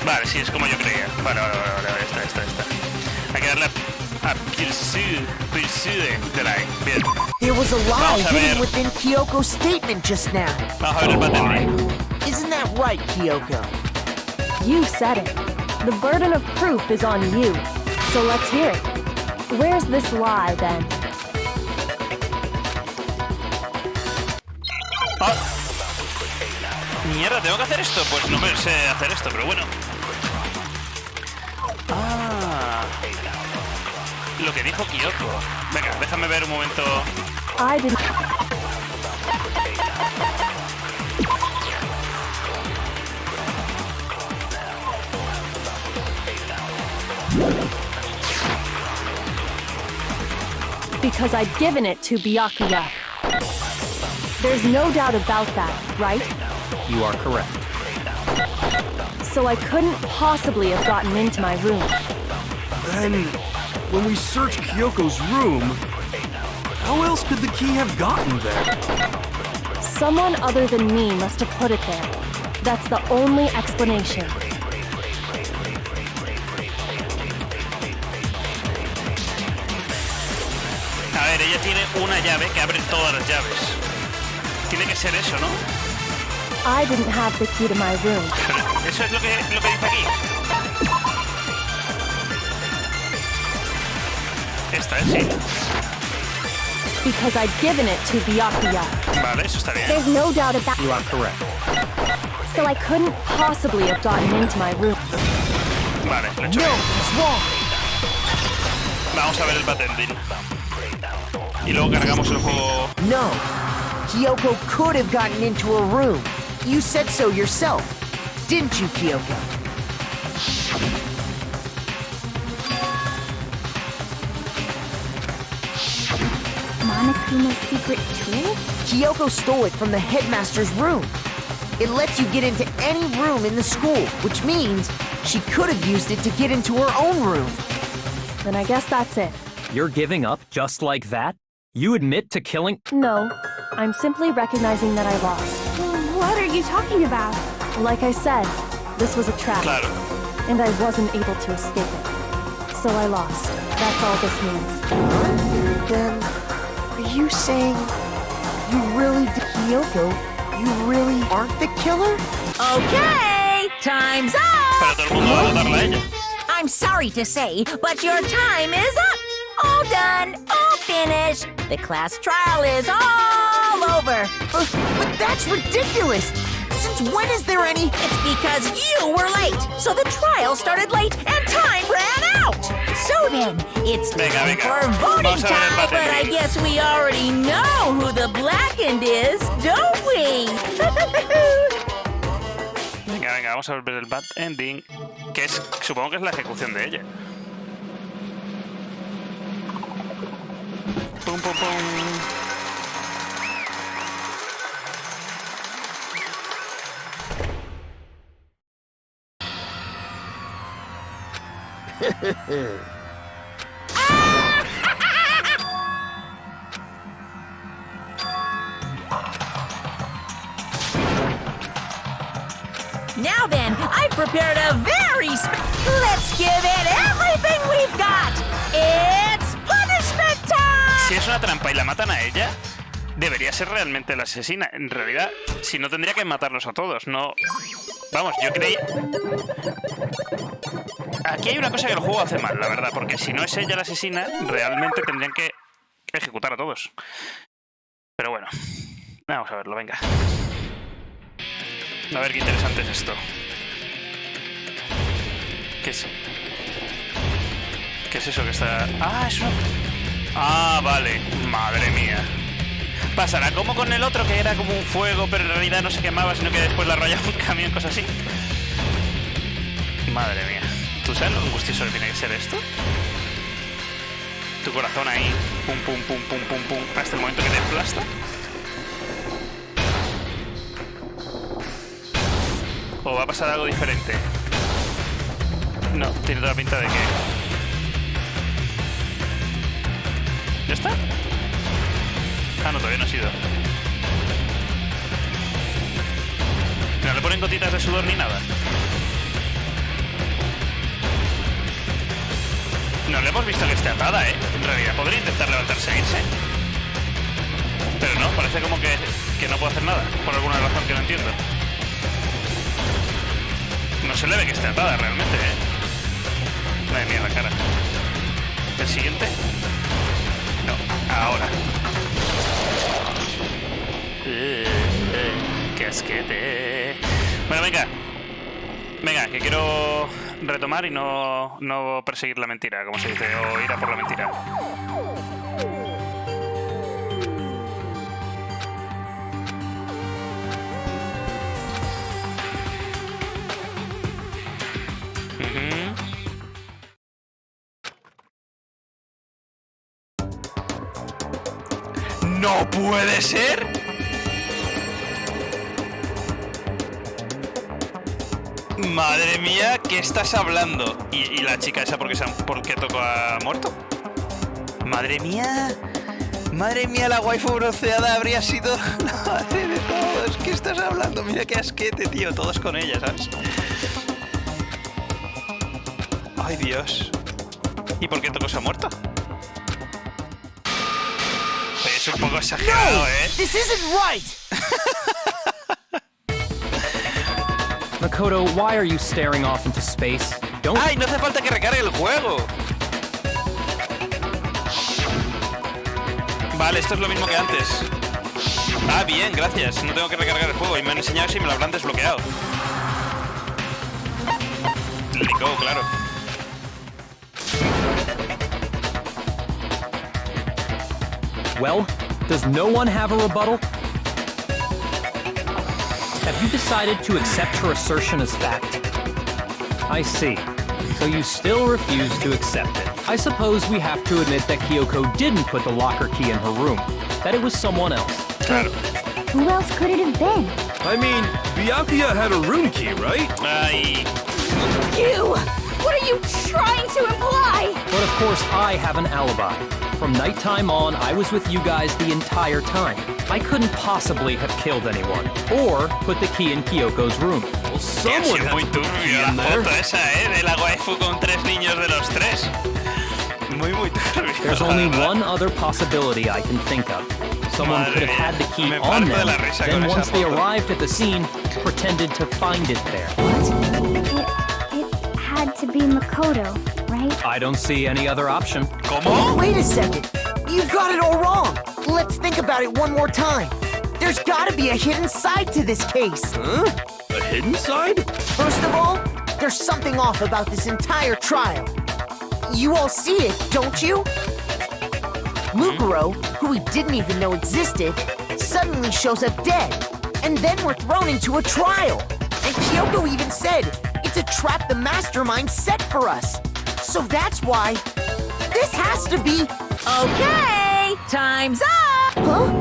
[SPEAKER 1] Vale, sí, es como yo creía. Vale, está. Hay que darle a Pursue de la Bien.
[SPEAKER 3] There was a lie
[SPEAKER 1] Vamos a ver.
[SPEAKER 3] hidden within Kyoko's statement just now.
[SPEAKER 1] Vamos a ver el pattern.
[SPEAKER 3] Isn't that right, Kyoko?
[SPEAKER 7] You said it. The burden of proof is on you. So let's hear it. Where's this lie, then?
[SPEAKER 1] Ah. Mierda, ¿tengo que hacer esto? Pues no me sé hacer esto, pero bueno. Ah. Lo que dijo Kyoko. Venga, déjame ver un momento.
[SPEAKER 7] I didn't... Because I'd given it to Byakuya. There's no doubt about that, right?
[SPEAKER 2] You are correct.
[SPEAKER 7] So I couldn't possibly have gotten into my room.
[SPEAKER 6] Then, when we searched Kyoko's room, how else could the key have gotten there?
[SPEAKER 7] Someone other than me must have put it there. That's the only explanation.
[SPEAKER 1] A ver, ella tiene una llave que abre todas las llaves. Tiene que ser eso, ¿no?
[SPEAKER 7] I didn't have the key to my room.
[SPEAKER 1] Eso es lo que dice aquí. Esta es, sí.
[SPEAKER 7] Because I'd given it to Byakuya.
[SPEAKER 1] Vale, eso está bien.
[SPEAKER 5] There's no doubt about
[SPEAKER 2] You are correct.
[SPEAKER 7] So I couldn't possibly have gotten into my room.
[SPEAKER 1] Vale, lo he hecho
[SPEAKER 3] No,
[SPEAKER 1] bien.
[SPEAKER 3] it's wrong.
[SPEAKER 1] Vamos a ver el bad ending. Y luego cargamos el juego.
[SPEAKER 3] No. Kyoko could have gotten into her room. You said so yourself. Didn't you, Kyoko?
[SPEAKER 5] Monokuma's secret tool?
[SPEAKER 3] Kyoko stole it from the headmaster's room. It lets you get into any room in the school, which means she could have used it to get into her own room.
[SPEAKER 7] Then I guess that's it.
[SPEAKER 2] You're giving up just like that? You admit to killing...
[SPEAKER 7] No, I'm simply recognizing that I lost.
[SPEAKER 5] What are you talking about?
[SPEAKER 7] Like I said, this was a trap.
[SPEAKER 1] Claro.
[SPEAKER 7] And I wasn't able to escape it. So I lost. That's all this means.
[SPEAKER 3] Then, are you saying you really did Kyoko? You really aren't the killer?
[SPEAKER 8] Okay, time's up!
[SPEAKER 1] Pero todo el mundo va a matarla a ella.
[SPEAKER 8] I'm sorry to say, but your time is up! All done, all finished. The class trial is all over.
[SPEAKER 3] But that's ridiculous! Since when is there any...
[SPEAKER 8] It's because you were late. So the trial started late and time ran out. So then, it's time for voting time, but I guess we already know who the blackened is, don't we?
[SPEAKER 1] Venga, vamos a ver el bad ending. Que es, supongo que es la ejecución de ella. Pum, pum, pum.
[SPEAKER 8] Now then, I've prepared a very Let's give it everything we've got! It's punishment time!
[SPEAKER 1] Si es una trampa y la matan a ella, debería ser realmente la asesina. En realidad, si no, tendría que matarlos a todos, no... Vamos, yo creí... Aquí hay una cosa que el juego hace mal, la verdad, porque si no es ella la asesina, realmente tendrían que ejecutar a todos. Pero bueno, vamos a verlo, venga. A ver qué interesante es esto. ¿Qué es? ¿Qué es eso que está...? Ah, es una... Ah, vale. Madre mía. Pasará como con el otro, que era como un fuego, pero en realidad no se quemaba, sino que después la rayaba un camión, cosas así. Madre mía. ¿Tú sabes lo angustioso que tiene que ser esto? Tu corazón ahí, pum, pum, pum, pum, pum, pum, hasta el momento que te aplasta. ¿O va a pasar algo diferente? No, tiene toda la pinta de que... ¿Ya está? Ah, no, todavía no ha sido. No le ponen gotitas de sudor ni nada. No le hemos visto que esté atada, ¿eh? En realidad podría intentar levantarse e irse. Pero no, parece como que no puede hacer nada. Por alguna razón que no entiendo. No se le ve que esté atada realmente, ¿eh? Madre mía, la cara. ¿El siguiente? No, ahora. ¡Qué asquete! Bueno, venga. Venga, que quiero retomar y no perseguir la mentira, como se dice, o ir a por la mentira. ¡No puede ser! Madre mía, ¿qué estás hablando? ¿Y la chica esa por qué Toca ha muerto? Madre mía, la waifu bronceada habría sido la madre de todos. ¿Qué estás hablando? Mira qué asquete, tío, todos con ella, ¿sabes? Ay, Dios. ¿Y por qué Toca se ha muerto? Es un poco exagerado, ¿eh?
[SPEAKER 3] This isn't right!
[SPEAKER 2] Makoto, why are you staring off into space? Don't...
[SPEAKER 1] ¡Ay, no hace falta que recargue el juego! Vale, esto es lo mismo que antes. Ah, bien, gracias. No tengo que recargar el juego y me han enseñado si me lo habrán desbloqueado. Lico, claro.
[SPEAKER 2] Well, does no one have a rebuttal? Have you decided to accept her assertion as fact? I see. So you still refuse to accept it. I suppose we have to admit that Kyoko didn't put the locker key in her room, that it was someone else.
[SPEAKER 1] Claro.
[SPEAKER 5] Who else could it have been?
[SPEAKER 6] I mean, Byakuya had a room key, right?
[SPEAKER 1] Ay.
[SPEAKER 4] You! What are you trying to imply?
[SPEAKER 2] But of course, I have an alibi. From nighttime on, I was with you guys the entire time. I couldn't possibly have killed anyone, or put the key in Kyoko's room.
[SPEAKER 6] Well,
[SPEAKER 1] Ha
[SPEAKER 6] someone
[SPEAKER 1] sido
[SPEAKER 6] has
[SPEAKER 1] muy
[SPEAKER 6] to put the key
[SPEAKER 1] turbia
[SPEAKER 6] in
[SPEAKER 1] la
[SPEAKER 6] there.
[SPEAKER 1] foto esa, de la waifu con 3 niños de los 3. Muy turbia.
[SPEAKER 2] There's only one other possibility I can think of. Someone
[SPEAKER 1] Madre
[SPEAKER 2] could have had the
[SPEAKER 1] mía,
[SPEAKER 2] key
[SPEAKER 1] me
[SPEAKER 2] on
[SPEAKER 1] parto de
[SPEAKER 2] them,
[SPEAKER 1] la risa
[SPEAKER 2] then
[SPEAKER 1] con esa
[SPEAKER 2] once they
[SPEAKER 1] foto.
[SPEAKER 2] arrived at the scene, pretended to find it there.
[SPEAKER 5] It had to be Makoto, right?
[SPEAKER 2] I don't see any other option.
[SPEAKER 1] ¿Cómo?
[SPEAKER 3] Wait a second. You've got it all wrong. Let's think about it one more time. There's gotta be a hidden side to this case.
[SPEAKER 6] Huh? A hidden side?
[SPEAKER 3] First of all, there's something off about this entire trial. You all see it, don't you? Mukuro, who we didn't even know existed, suddenly shows up dead. And then we're thrown into a trial. And Kyoko even said, it's a trap the mastermind set for us. So that's why this has to be...
[SPEAKER 8] Okay, time's up!
[SPEAKER 3] Huh?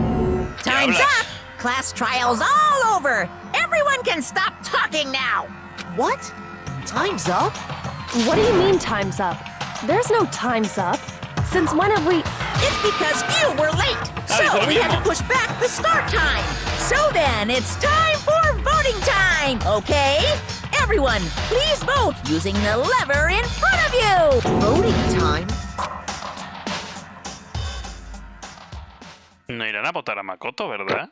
[SPEAKER 8] Time's
[SPEAKER 1] hablas?
[SPEAKER 8] up! Class trial's all over! Everyone can stop talking now!
[SPEAKER 3] What? Time's up?
[SPEAKER 7] What do you mean time's up? There's no time's up. Since when have we...
[SPEAKER 8] It's because you were late! So
[SPEAKER 1] dijo lo
[SPEAKER 8] we had to
[SPEAKER 1] mismo.
[SPEAKER 8] push back the start time! So then, it's time for voting time, okay? Everyone, please vote using the lever in front of you!
[SPEAKER 3] Voting time?
[SPEAKER 1] No irán a votar a Makoto, ¿verdad?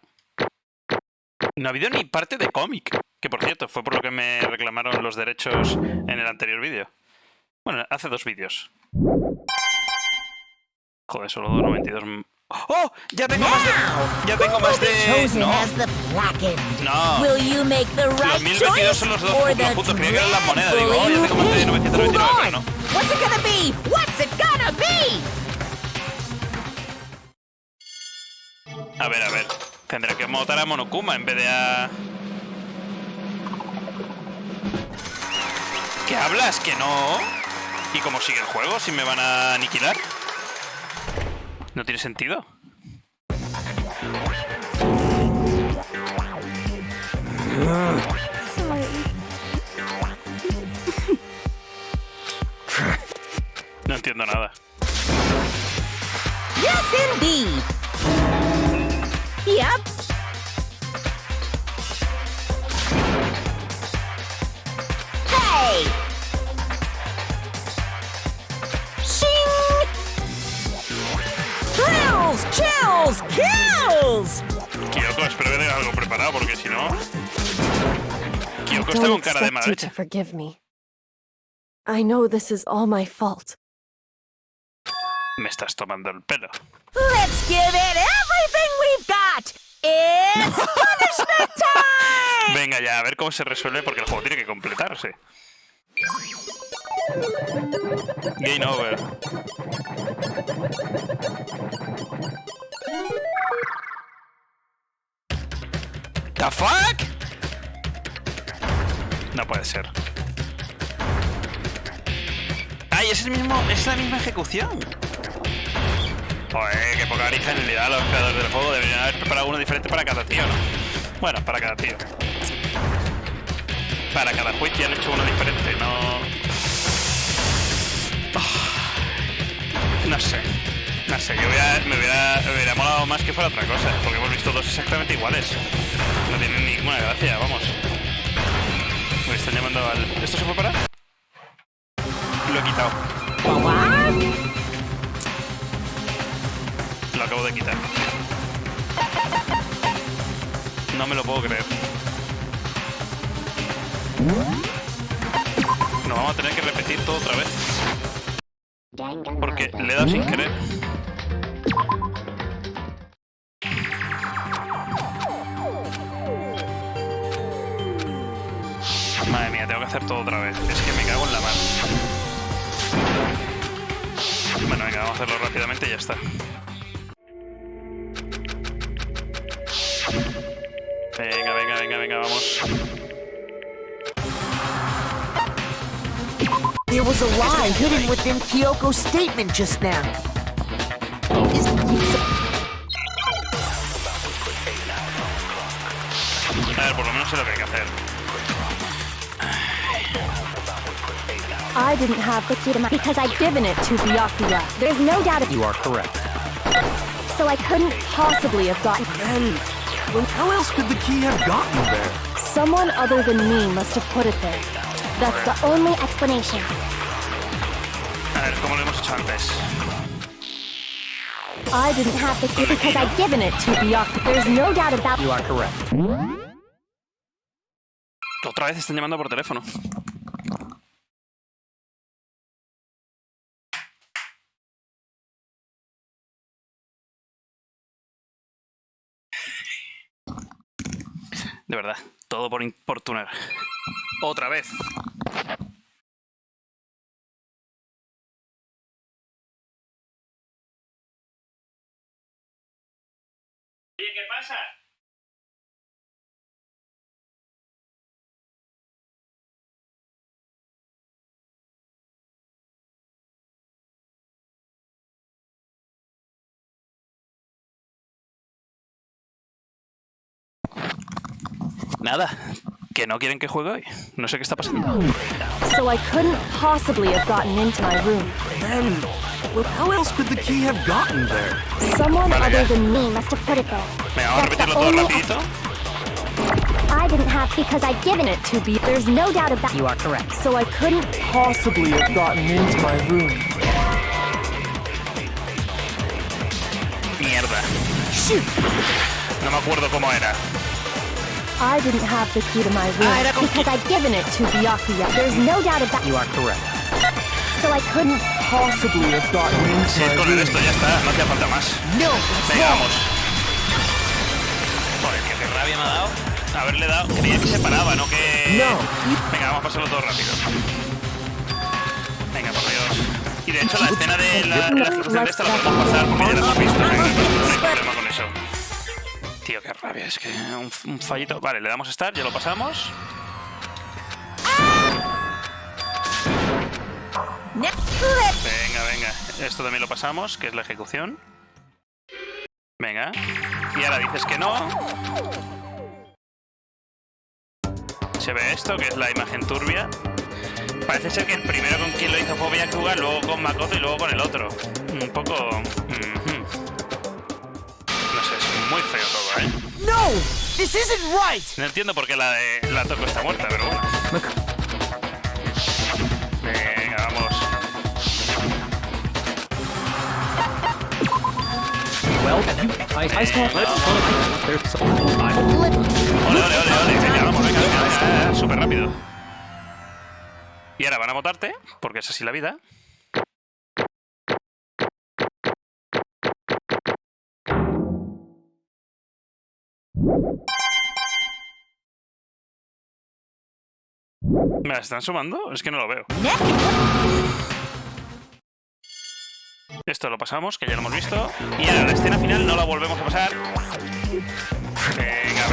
[SPEAKER 1] No ha habido ni parte de cómic. Que por cierto, fue por lo que me reclamaron los derechos en el anterior vídeo. Bueno, hace 2 vídeos. Joder, solo 92... ¡Oh! ¡Ya tengo más de... ¡Ya tengo más de...
[SPEAKER 8] Chosen
[SPEAKER 1] No,
[SPEAKER 8] as the blackened.
[SPEAKER 1] no.
[SPEAKER 8] Will you make the
[SPEAKER 1] Los
[SPEAKER 8] right
[SPEAKER 1] 1022
[SPEAKER 8] choice
[SPEAKER 1] son los
[SPEAKER 8] or the
[SPEAKER 1] dos puntos. Creía que eran las monedas. Digo, oh, ya
[SPEAKER 8] dreadfully
[SPEAKER 1] tengo más de 999,
[SPEAKER 8] Hold
[SPEAKER 1] pero
[SPEAKER 8] on!
[SPEAKER 1] no.
[SPEAKER 8] What's it gonna be? What's it gonna be?
[SPEAKER 1] A ver. Tendré que votar a Monokuma en vez de a... ¿Qué hablas? ¿Que no? ¿Y cómo sigue el juego? ¿Si me van a aniquilar? No tiene sentido. No entiendo nada.
[SPEAKER 8] Yes, indeed. Yep. Hey! Shing! Thrills, chills, kills!
[SPEAKER 1] Kyoko, espero que tengas algo preparado porque si no... Kyoko está
[SPEAKER 7] Don't
[SPEAKER 1] con cara de
[SPEAKER 7] expect
[SPEAKER 1] mala
[SPEAKER 7] you
[SPEAKER 1] leche.
[SPEAKER 7] to forgive me. I know this is all my fault.
[SPEAKER 1] Me estás tomando el pelo.
[SPEAKER 8] Let's give it everything we've got! It's punishment time!
[SPEAKER 1] Venga ya, a ver cómo se resuelve porque el juego tiene que completarse. Game over. ¿The fuck? No puede ser. ¡Ay, es la misma ejecución! Joder, qué poca originalidad los creadores del juego. Deberían haber preparado uno diferente para cada tío, ¿no? Bueno, para cada tío. Para cada juicio han hecho uno diferente, no... No sé, me hubiera molado más que fuera otra cosa, porque hemos visto dos exactamente iguales. No tienen ninguna gracia, vamos. Me están llamando al... ¿Esto se puede parar? Lo he quitado. Lo acabo de quitar. No me lo puedo creer. Nos vamos a tener que repetir todo otra vez. Porque le he dado sin querer. Madre mía, tengo que hacer todo otra vez. Es que me cago en la mano. Bueno, venga, vamos a hacerlo rápidamente y ya está. Venga, vamos.
[SPEAKER 3] There was a lie hidden within Kyoko's statement just now.
[SPEAKER 1] A ver, por lo menos sé lo que hay que hacer.
[SPEAKER 7] I didn't have the key to my... because I'd given it to Byakuya. There's no doubt
[SPEAKER 2] You are correct.
[SPEAKER 7] So I couldn't possibly have gotten...
[SPEAKER 6] Well, how else could the key have gotten there?
[SPEAKER 7] Someone other than me must have put it there. That's the only explanation.
[SPEAKER 1] A ver, ¿cómo lo hemos hecho antes?
[SPEAKER 7] I didn't have the key because I'd given it to Byakuya. There's no doubt about...
[SPEAKER 2] You are correct.
[SPEAKER 1] Otra vez están llamando por teléfono. De verdad, todo por importunar. Otra vez. Oye, ¿qué pasa? Nada, que no quieren que juegue hoy. No sé qué está pasando.
[SPEAKER 7] So I couldn't possibly have gotten into my room.
[SPEAKER 6] Then, well, how else could the key have gotten there?
[SPEAKER 7] Someone
[SPEAKER 1] Vale,
[SPEAKER 7] other
[SPEAKER 1] ya.
[SPEAKER 7] than me must have put it there.
[SPEAKER 1] Venga, vamos a repetirlo todo rapidito.
[SPEAKER 5] I didn't have because I'd given it
[SPEAKER 7] To be, there's no doubt about...
[SPEAKER 2] You are correct.
[SPEAKER 7] So I couldn't possibly have gotten into my room.
[SPEAKER 1] Mierda. No me acuerdo cómo era.
[SPEAKER 7] I didn't have the key to my room because I'd given it to Byakuya. There's no doubt about...
[SPEAKER 2] You are correct.
[SPEAKER 7] So I couldn't possibly have gotten into
[SPEAKER 1] Si es
[SPEAKER 7] my
[SPEAKER 1] con el
[SPEAKER 7] room.
[SPEAKER 1] esto ya está, no hacía falta más.
[SPEAKER 3] No,
[SPEAKER 1] Venga, vamos. Joder, qué rabia me ha dado. Haberle dado. Creía que se paraba, no que...
[SPEAKER 3] No.
[SPEAKER 1] Venga, vamos a pasarlo todo rápido. Venga, por Dios. Y de hecho la escena de la ejecución de esta la podemos pasar porque ya la hemos visto. Venga, no hay problema con eso. Tío, qué rabia, es que un fallito. Vale, le damos start, ya lo pasamos. Venga. Esto también lo pasamos, que es la ejecución. Venga. Y ahora dices que no. Se ve esto, que es la imagen turbia. Parece ser que el primero con quien lo hizo fue Byakuya, luego con Makoto y luego con el otro. Un poco... No sé, es muy feo todo, ¿eh?
[SPEAKER 3] No! This isn't right!
[SPEAKER 1] No entiendo por qué la Toca está muerta, pero bueno. Venga, vamos.
[SPEAKER 2] Well, I still... There's some...
[SPEAKER 1] Ole. Venga, vamos, venga. Súper rápido. Y ahora van a votarte, porque es así la vida. ¿Me las están sumando? Es que no lo veo. Esto lo pasamos, que ya lo hemos visto. Y ahora la escena final no la volvemos a pasar. Venga.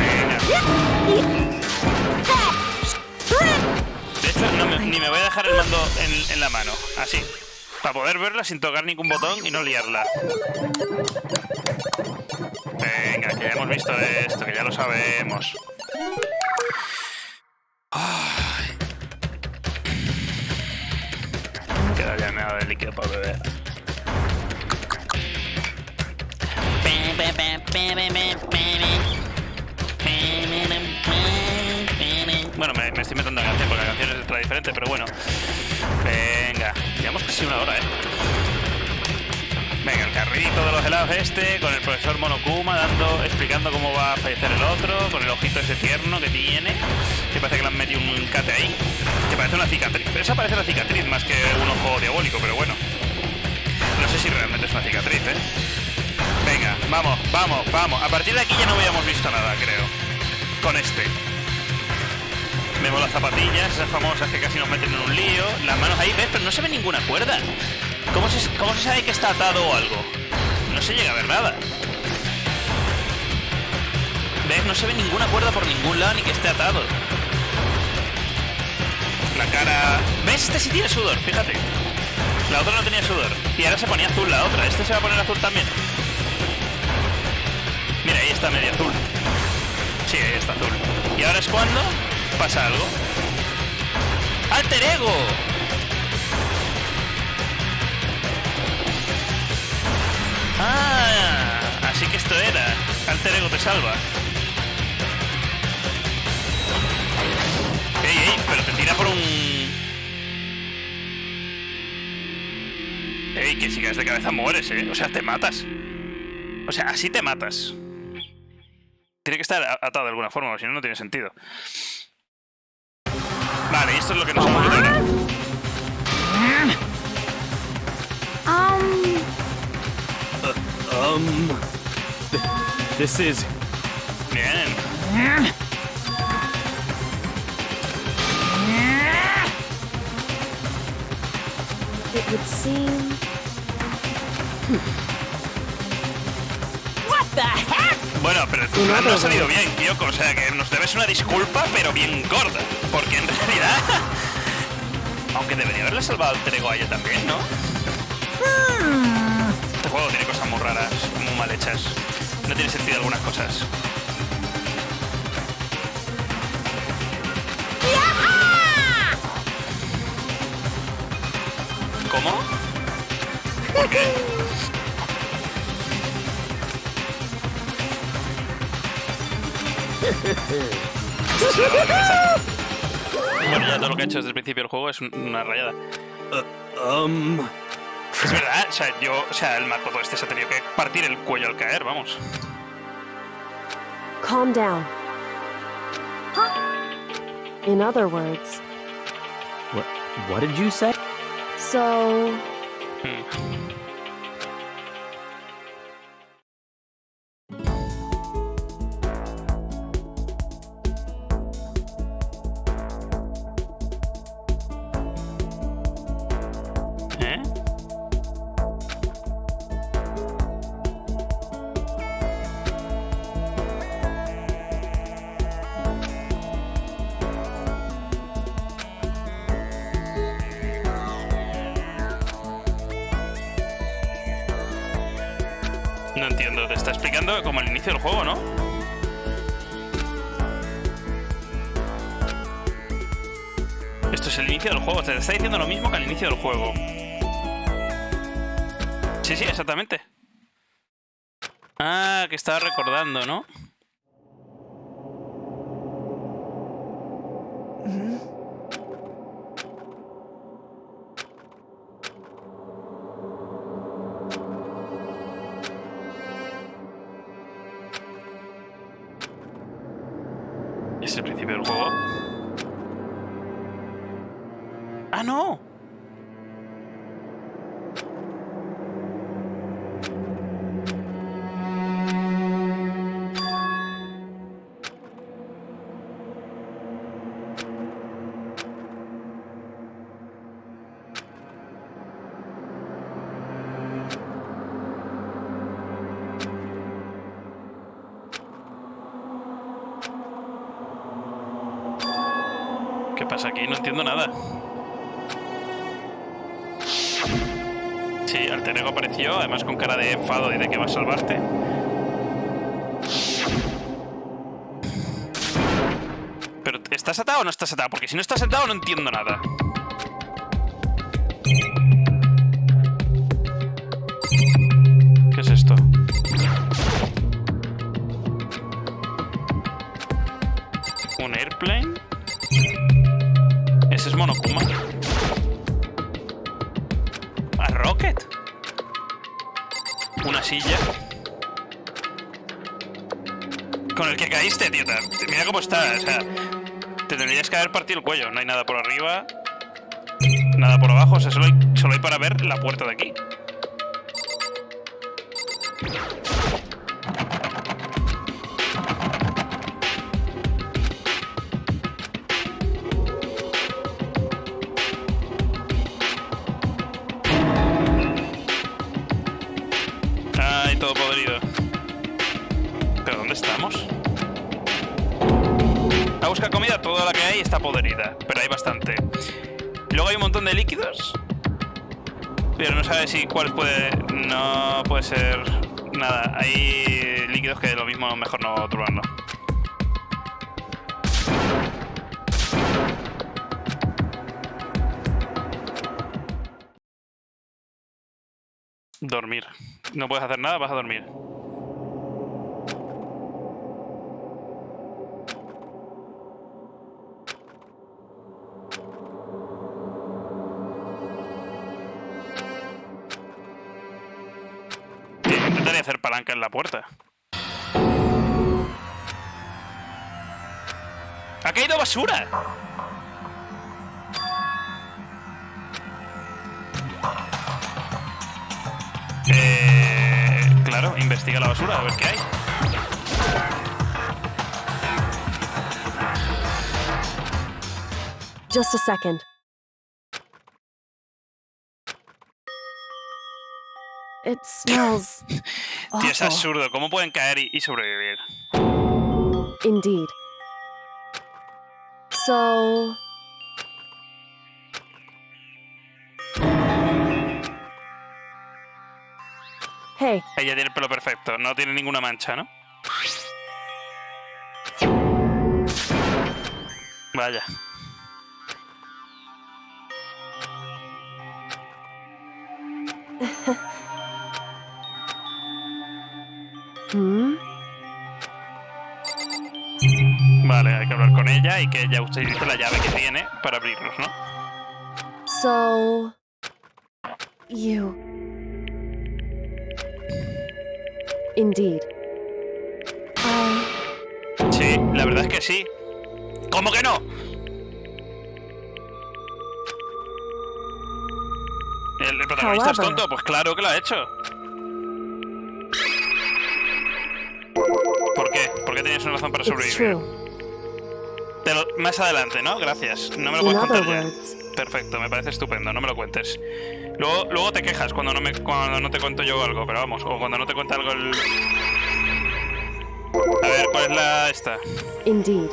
[SPEAKER 1] De hecho, ni me voy a dejar el mando en la mano. Así. Para poder verla sin tocar ningún botón y no liarla. Venga, que ya hemos visto esto, que ya lo sabemos. Ay. Queda ya nada de líquido para beber. Bueno, me estoy metiendo en canción porque la canción es otra diferente, pero bueno. Venga, llevamos casi una hora, ¿eh? Venga, el carrito de los helados con el profesor Monokuma explicando cómo va a fallecer el otro, con el ojito ese tierno que tiene, que parece que le han metido un cate ahí, que parece una cicatriz. Pero esa parece una cicatriz más que un ojo diabólico, pero bueno. No sé si realmente es una cicatriz, ¿eh? Venga, vamos, vamos, vamos. A partir de aquí ya no habíamos visto nada, creo. Con este. Vemos las zapatillas, esas famosas que casi nos meten en un lío. Las manos ahí, ¿ves? Pero no se ve ninguna cuerda. ¿Cómo se sabe que está atado o algo? No se llega a ver nada. ¿Ves? No se ve ninguna cuerda por ningún lado ni que esté atado. La cara... ¿Ves? Este sí tiene sudor, fíjate. La otra no tenía sudor. Y ahora se ponía azul la otra. Este se va a poner azul también. Mira, ahí está medio azul. Sí, ahí está azul. ¿Y ahora es cuando pasa algo? ¡Alter ego! Ah, así que esto era. Alter ego te salva. Ey, pero te tira por un... Ey, que si caes de cabeza mueres, ¿eh? O sea, te matas. O sea, así te matas. Tiene que estar atado de alguna forma, o si no, no tiene sentido. Vale, y esto es lo que nos vamos a ver.
[SPEAKER 2] This is...
[SPEAKER 1] Bien.
[SPEAKER 7] It would seem...
[SPEAKER 8] What the heck?
[SPEAKER 1] Bueno, pero tu plan no ha salido bien, Kyoko. O sea, que nos debes una disculpa, pero bien gorda. Porque en realidad... Aunque debería haberle salvado al Alter Ego a ella también, ¿no? Este juego tiene cosas muy raras, muy mal hechas. No tiene sentido algunas cosas. ¿Cómo? ¿Por qué? Bueno, ya todo lo que he hecho desde el principio del juego es una rayada. Es verdad, o sea, el Makoto este se ha tenido que partir el cuello al caer, vamos.
[SPEAKER 7] Calm down. In other words...
[SPEAKER 2] What did you say?
[SPEAKER 7] So...
[SPEAKER 1] No entiendo, te está explicando como el inicio del juego, ¿no? Esto es el inicio del juego, te está diciendo lo mismo que al inicio del juego. Sí, exactamente. Ah, que estaba recordando, ¿no? ¿Es el principio del juego? ¡Ah, no! ¿Qué pasa aquí? No entiendo nada. Sí, alter ego apareció, además con cara de enfado y de que va a salvarte. Pero, ¿estás atado o no estás atado? Porque si no estás atado no entiendo nada. ¿Qué es esto? ¿Un airplane? ¿Ese es Monokuma? ¿A Rocket? ¿Una silla? Con el que caíste, tío. Mira cómo está, o sea... Te tendrías que haber partido el cuello. No hay nada por arriba. Nada por abajo. O sea, solo hay para ver la puerta de aquí. Ay, todo podrido. ¿Pero dónde estamos? A buscar comida, toda la que hay está podrida, pero hay bastante. Luego hay un montón de líquidos, pero no sabe si cuál puede... No puede ser... Nada, hay líquidos que lo mismo mejor no turbarlo. Dormir. No puedes hacer nada, vas a dormir. Intentaré hacer palanca en la puerta. ¡Ha caído basura! Claro, investiga la basura, a ver qué hay.
[SPEAKER 7] Just a second. It smells
[SPEAKER 1] Tío, es absurdo. ¿Cómo pueden caer y sobrevivir?
[SPEAKER 7] Indeed. So... Hey.
[SPEAKER 1] Ella tiene el pelo perfecto. No tiene ninguna mancha, ¿no? Vaya. Vale, hay que hablar con ella y que ella utilice la llave que tiene para abrirlos, ¿no?
[SPEAKER 7] So... You... Indeed.
[SPEAKER 1] Sí, la verdad es que sí. ¿Cómo que no? ¿El protagonista es tonto? Pues claro que lo ha hecho. ¿Por qué? ¿Por qué tenías una razón para sobrevivir? Más adelante, ¿no? Gracias. No me lo puedes contar ya. Perfecto, me parece estupendo. No me lo cuentes. Luego te quejas cuando no te cuento yo algo, pero vamos, o cuando no te cuenta algo el... A ver, ¿cuál es la esta?
[SPEAKER 7] Indeed.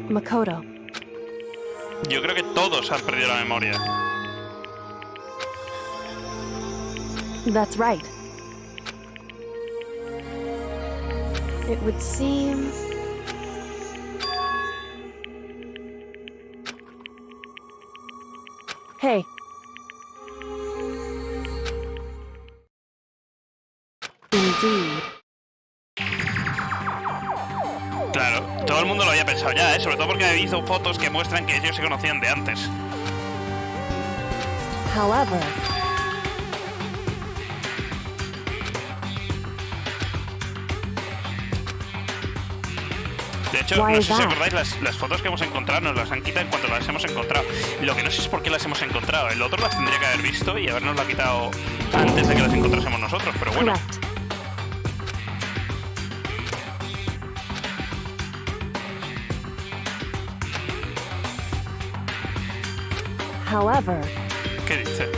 [SPEAKER 7] Makoto.
[SPEAKER 1] Yo creo que todos han perdido la memoria.
[SPEAKER 7] That's right. It would seem... Hey. Indeed.
[SPEAKER 1] Claro, todo el mundo lo había pensado ya, sobre todo porque he visto fotos que muestran que ellos se conocían de antes.
[SPEAKER 7] However...
[SPEAKER 1] De hecho, no sé si os acordáis, las fotos que hemos encontrado nos las han quitado en cuanto las hemos encontrado. Lo que no sé es por qué las hemos encontrado. El otro las tendría que haber visto y habernos la quitado antes de que las encontrásemos nosotros, pero bueno.
[SPEAKER 7] However...
[SPEAKER 1] ¿Qué dice?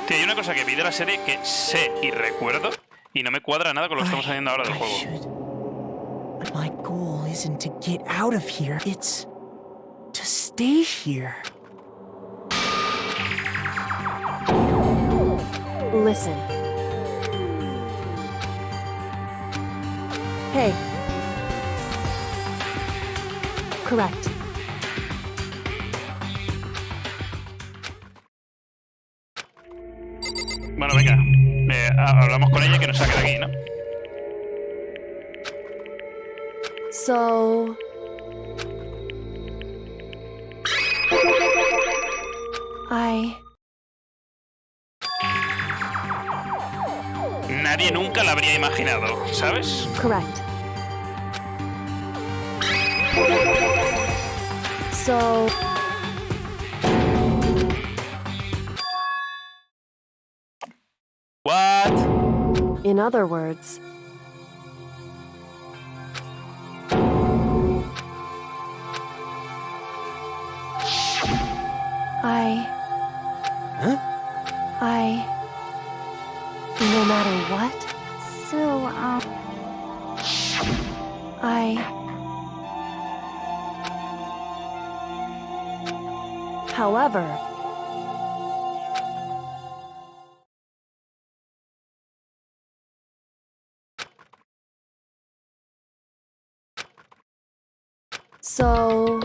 [SPEAKER 1] Tío, hay una cosa que vi de la serie que sé y recuerdo y no me cuadra nada con lo que estamos haciendo ahora del juego.
[SPEAKER 3] But my goal isn't to get out of here. It's to stay here.
[SPEAKER 7] Listen. Hey. Correct.
[SPEAKER 1] Bueno, venga. Hablamos con ella que nos saque de aquí, ¿no?
[SPEAKER 7] So...
[SPEAKER 1] Nadie nunca la habría imaginado, ¿sabes?
[SPEAKER 7] Correct. So...
[SPEAKER 1] What?
[SPEAKER 7] In other words... No matter what?
[SPEAKER 5] So,
[SPEAKER 7] However... So...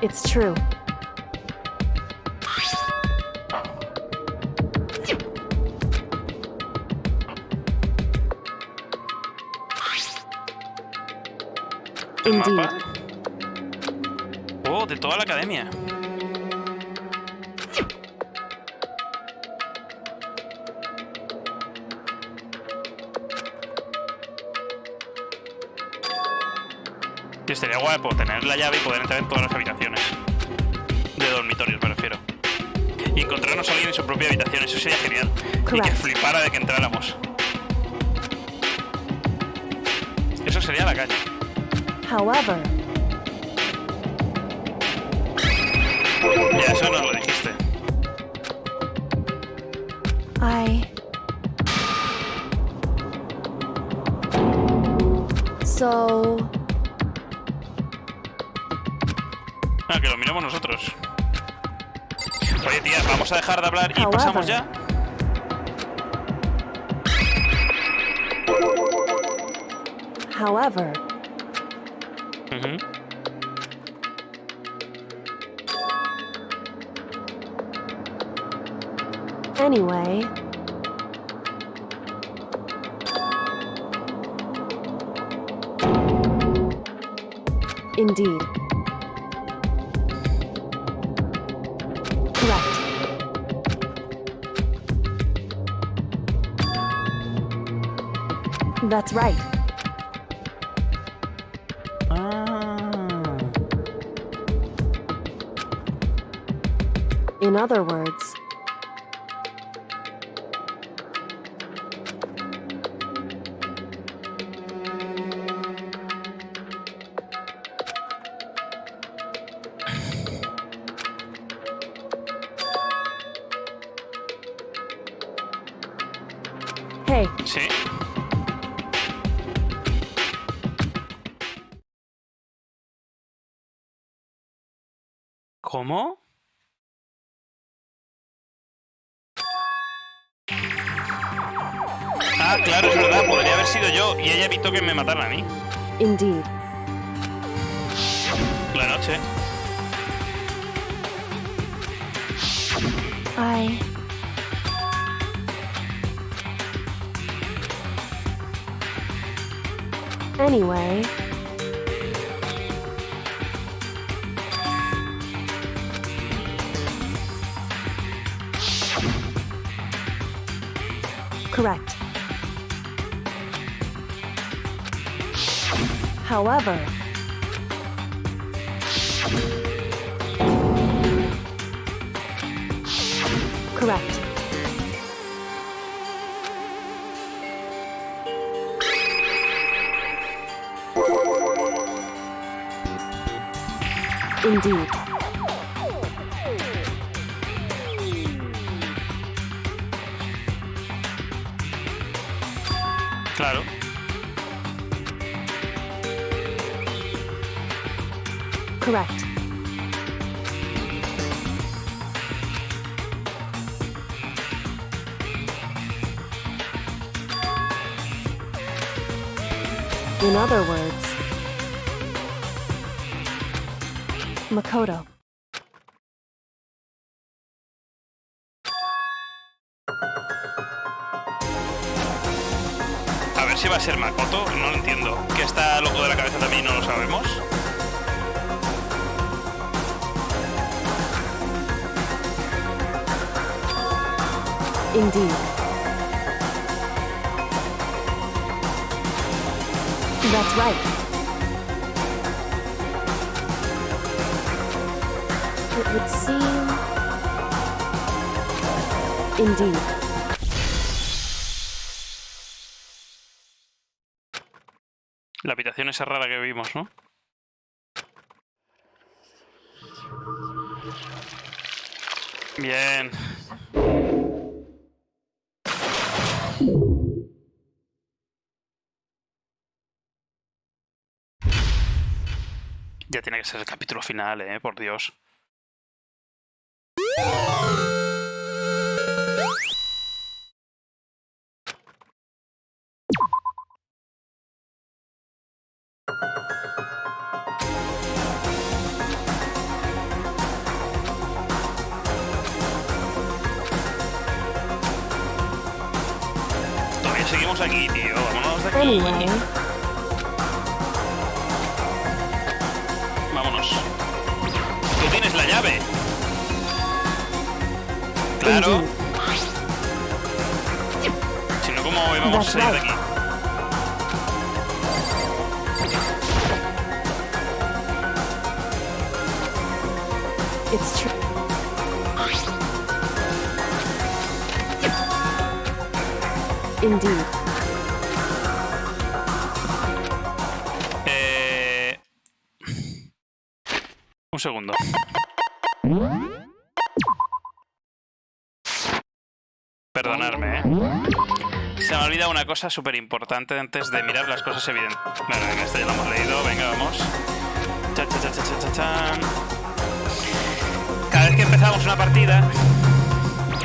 [SPEAKER 7] It's true. Indeed.
[SPEAKER 1] ¿Mapa? Oh, de toda la academia. Que sería guapo tener la llave y poder entrar en todas las habitaciones. De dormitorios, me refiero. Y encontrarnos a alguien en su propia habitación, eso sería genial.
[SPEAKER 7] Correct.
[SPEAKER 1] Y que flipara de que entráramos. Eso sería la calle.
[SPEAKER 7] However...
[SPEAKER 1] Ya, eso nos lo dijiste.
[SPEAKER 7] So...
[SPEAKER 1] Ah, que lo miremos nosotros. Oye, tía, vamos a dejar de hablar y
[SPEAKER 7] However.
[SPEAKER 1] pasamos ya.
[SPEAKER 7] However... Anyway... Indeed. Correct. That's right. In other words... Hey.
[SPEAKER 1] Sí. ¿Cómo? Ah, claro, es verdad, podría haber sido yo y ella evitó que me mataran a mí.
[SPEAKER 7] Indeed.
[SPEAKER 1] La noche.
[SPEAKER 7] Anyway... Correct. However... Correct. Indeed.
[SPEAKER 1] Claro.
[SPEAKER 7] Correct. In other words, Makoto.
[SPEAKER 1] A ver si va a ser Makoto, no lo entiendo. ¿Que está loco de la cabeza también y no lo sabemos?
[SPEAKER 7] Indeed. That's right. It would seem... Indeed.
[SPEAKER 1] La habitación esa rara que vimos, ¿no? Bien. Ya tiene que ser el capítulo final, por Dios. Todavía seguimos aquí, tío. Vámonos de aquí.
[SPEAKER 7] Anyway,
[SPEAKER 1] Vámonos. Tú tienes la llave. Claro.
[SPEAKER 7] Indeed.
[SPEAKER 1] Si no, ¿cómo vamos a salir de aquí?
[SPEAKER 7] It's true. Indeed.
[SPEAKER 1] Un segundo. Perdonadme, Se me ha olvidado una cosa súper importante antes de mirar las cosas evidentes. Bueno, venga, esto ya lo hemos leído. Venga, vamos. Chan, chan, chan, chan, chan, chan. Cada vez que empezamos una partida,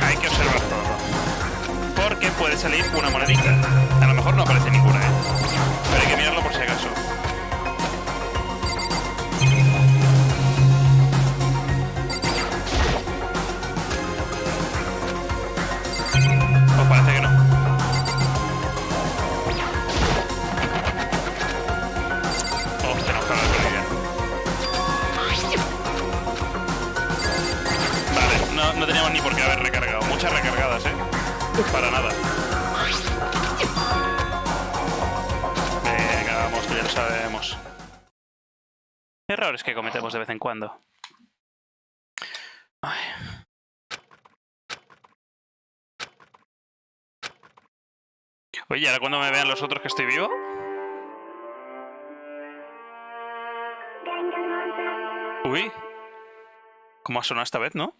[SPEAKER 1] hay que observar todo. Porque puede salir una monedita. A lo mejor no aparece ninguna, pero hay que mirarlo por si acaso. Pues parece que no. Hostia, no, para la Vale, no teníamos ni por qué haber recargado. Muchas recargadas, Para nada. Venga, vamos, que ya lo sabemos. Errores que cometemos de vez en cuando. Ay. Oye, ¿ahora cuando me vean los otros que estoy vivo? Uy. ¿Cómo ha sonado esta vez, no?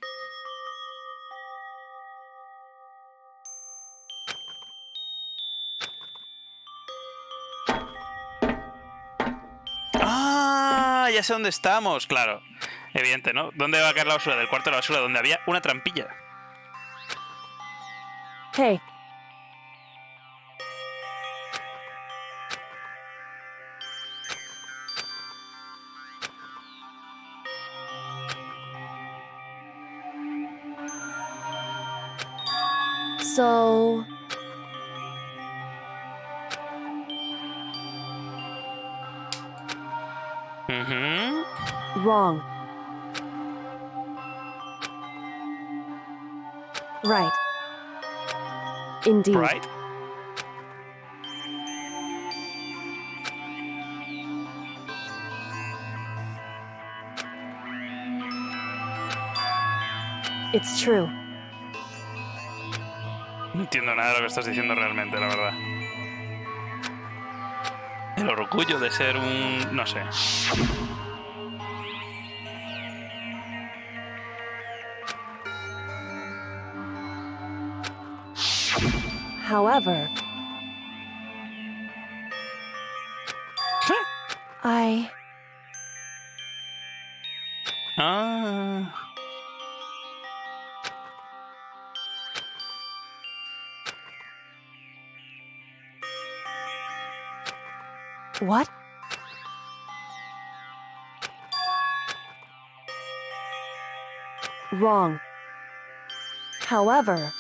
[SPEAKER 1] ¡Ah! Ya sé dónde estamos, claro. Evidente, ¿no? ¿Dónde va a caer la basura? Del cuarto de la basura, donde había una trampilla.
[SPEAKER 7] Hey. So... Wrong. Right. Indeed.
[SPEAKER 1] Right.
[SPEAKER 7] It's true.
[SPEAKER 1] No entiendo nada de lo que estás diciendo realmente, la verdad. El orgullo de ser un... no sé.
[SPEAKER 7] However,
[SPEAKER 1] Ah.
[SPEAKER 7] What? Wrong. However,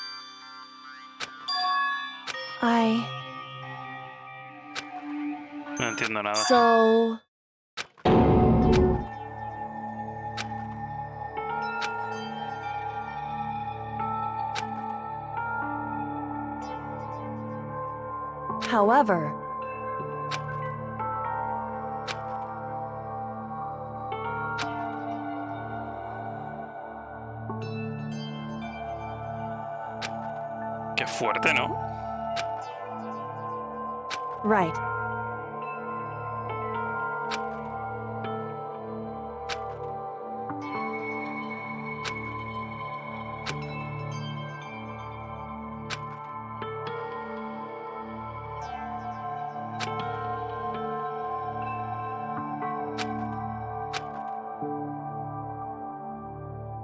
[SPEAKER 1] No entiendo nada.
[SPEAKER 7] So... However,
[SPEAKER 1] Qué fuerte, ¿no?
[SPEAKER 7] right.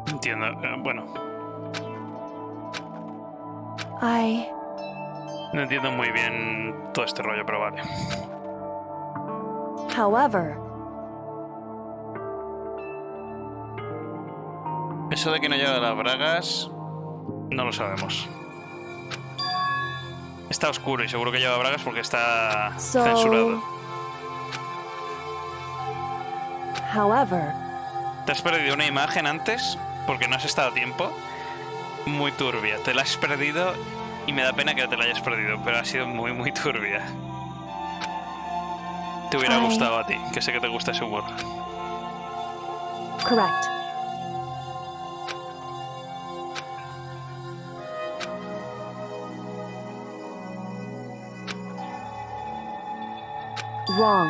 [SPEAKER 1] Entiendo. Bueno, no entiendo muy bien todo este rollo, pero vale.
[SPEAKER 7] However,
[SPEAKER 1] Eso de que no lleva las bragas, no lo sabemos. Está oscuro y seguro que lleva bragas porque está censurado.
[SPEAKER 7] However,
[SPEAKER 1] ¿Te has perdido una imagen antes? Porque no has estado a tiempo. Muy turbia. Te la has perdido y me da pena que te la hayas perdido, pero ha sido muy, muy turbia. Te hubiera gustado a ti, que sé que te gusta ese humor.
[SPEAKER 7] correct. Wrong.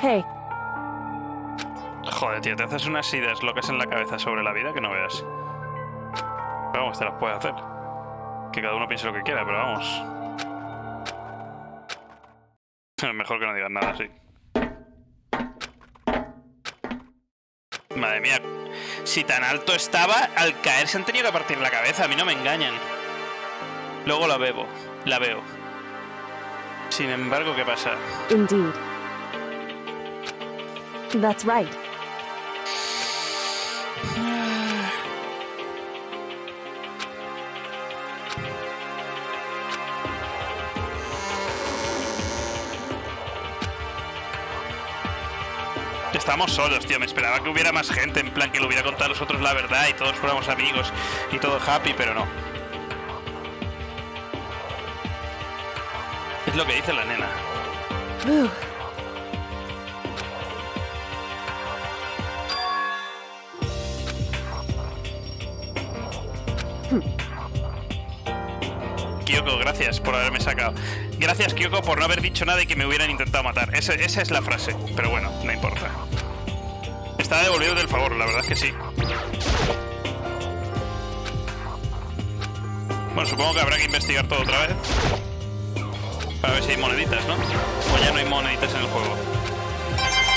[SPEAKER 7] Hey,
[SPEAKER 1] Joder, tío, te haces unas ideas locas en la cabeza sobre la vida que no veas. Pero vamos, te las puedes hacer. Que cada uno piense lo que quiera, pero vamos. Mejor que no digas nada, sí. Madre mía, si tan alto estaba, al caer se han tenido que partir la cabeza, a mí no me engañan. Luego la veo. Sin embargo, ¿qué pasa?
[SPEAKER 7] indeed. That's right.
[SPEAKER 1] Estamos solos, tío. Me esperaba que hubiera más gente, en plan que le hubiera contado a los otros la verdad y todos fuéramos amigos y todo happy, pero no. Es lo que dice la nena. Kyoko, gracias por haberme sacado. Gracias, Kyoko, por no haber dicho nada y que me hubieran intentado matar. Esa es la frase, pero bueno, no importa. Está devolvido del favor, la verdad es que sí. Bueno, supongo que habrá que investigar todo otra vez. Para ver si hay moneditas, ¿no? O ya no hay moneditas en el juego.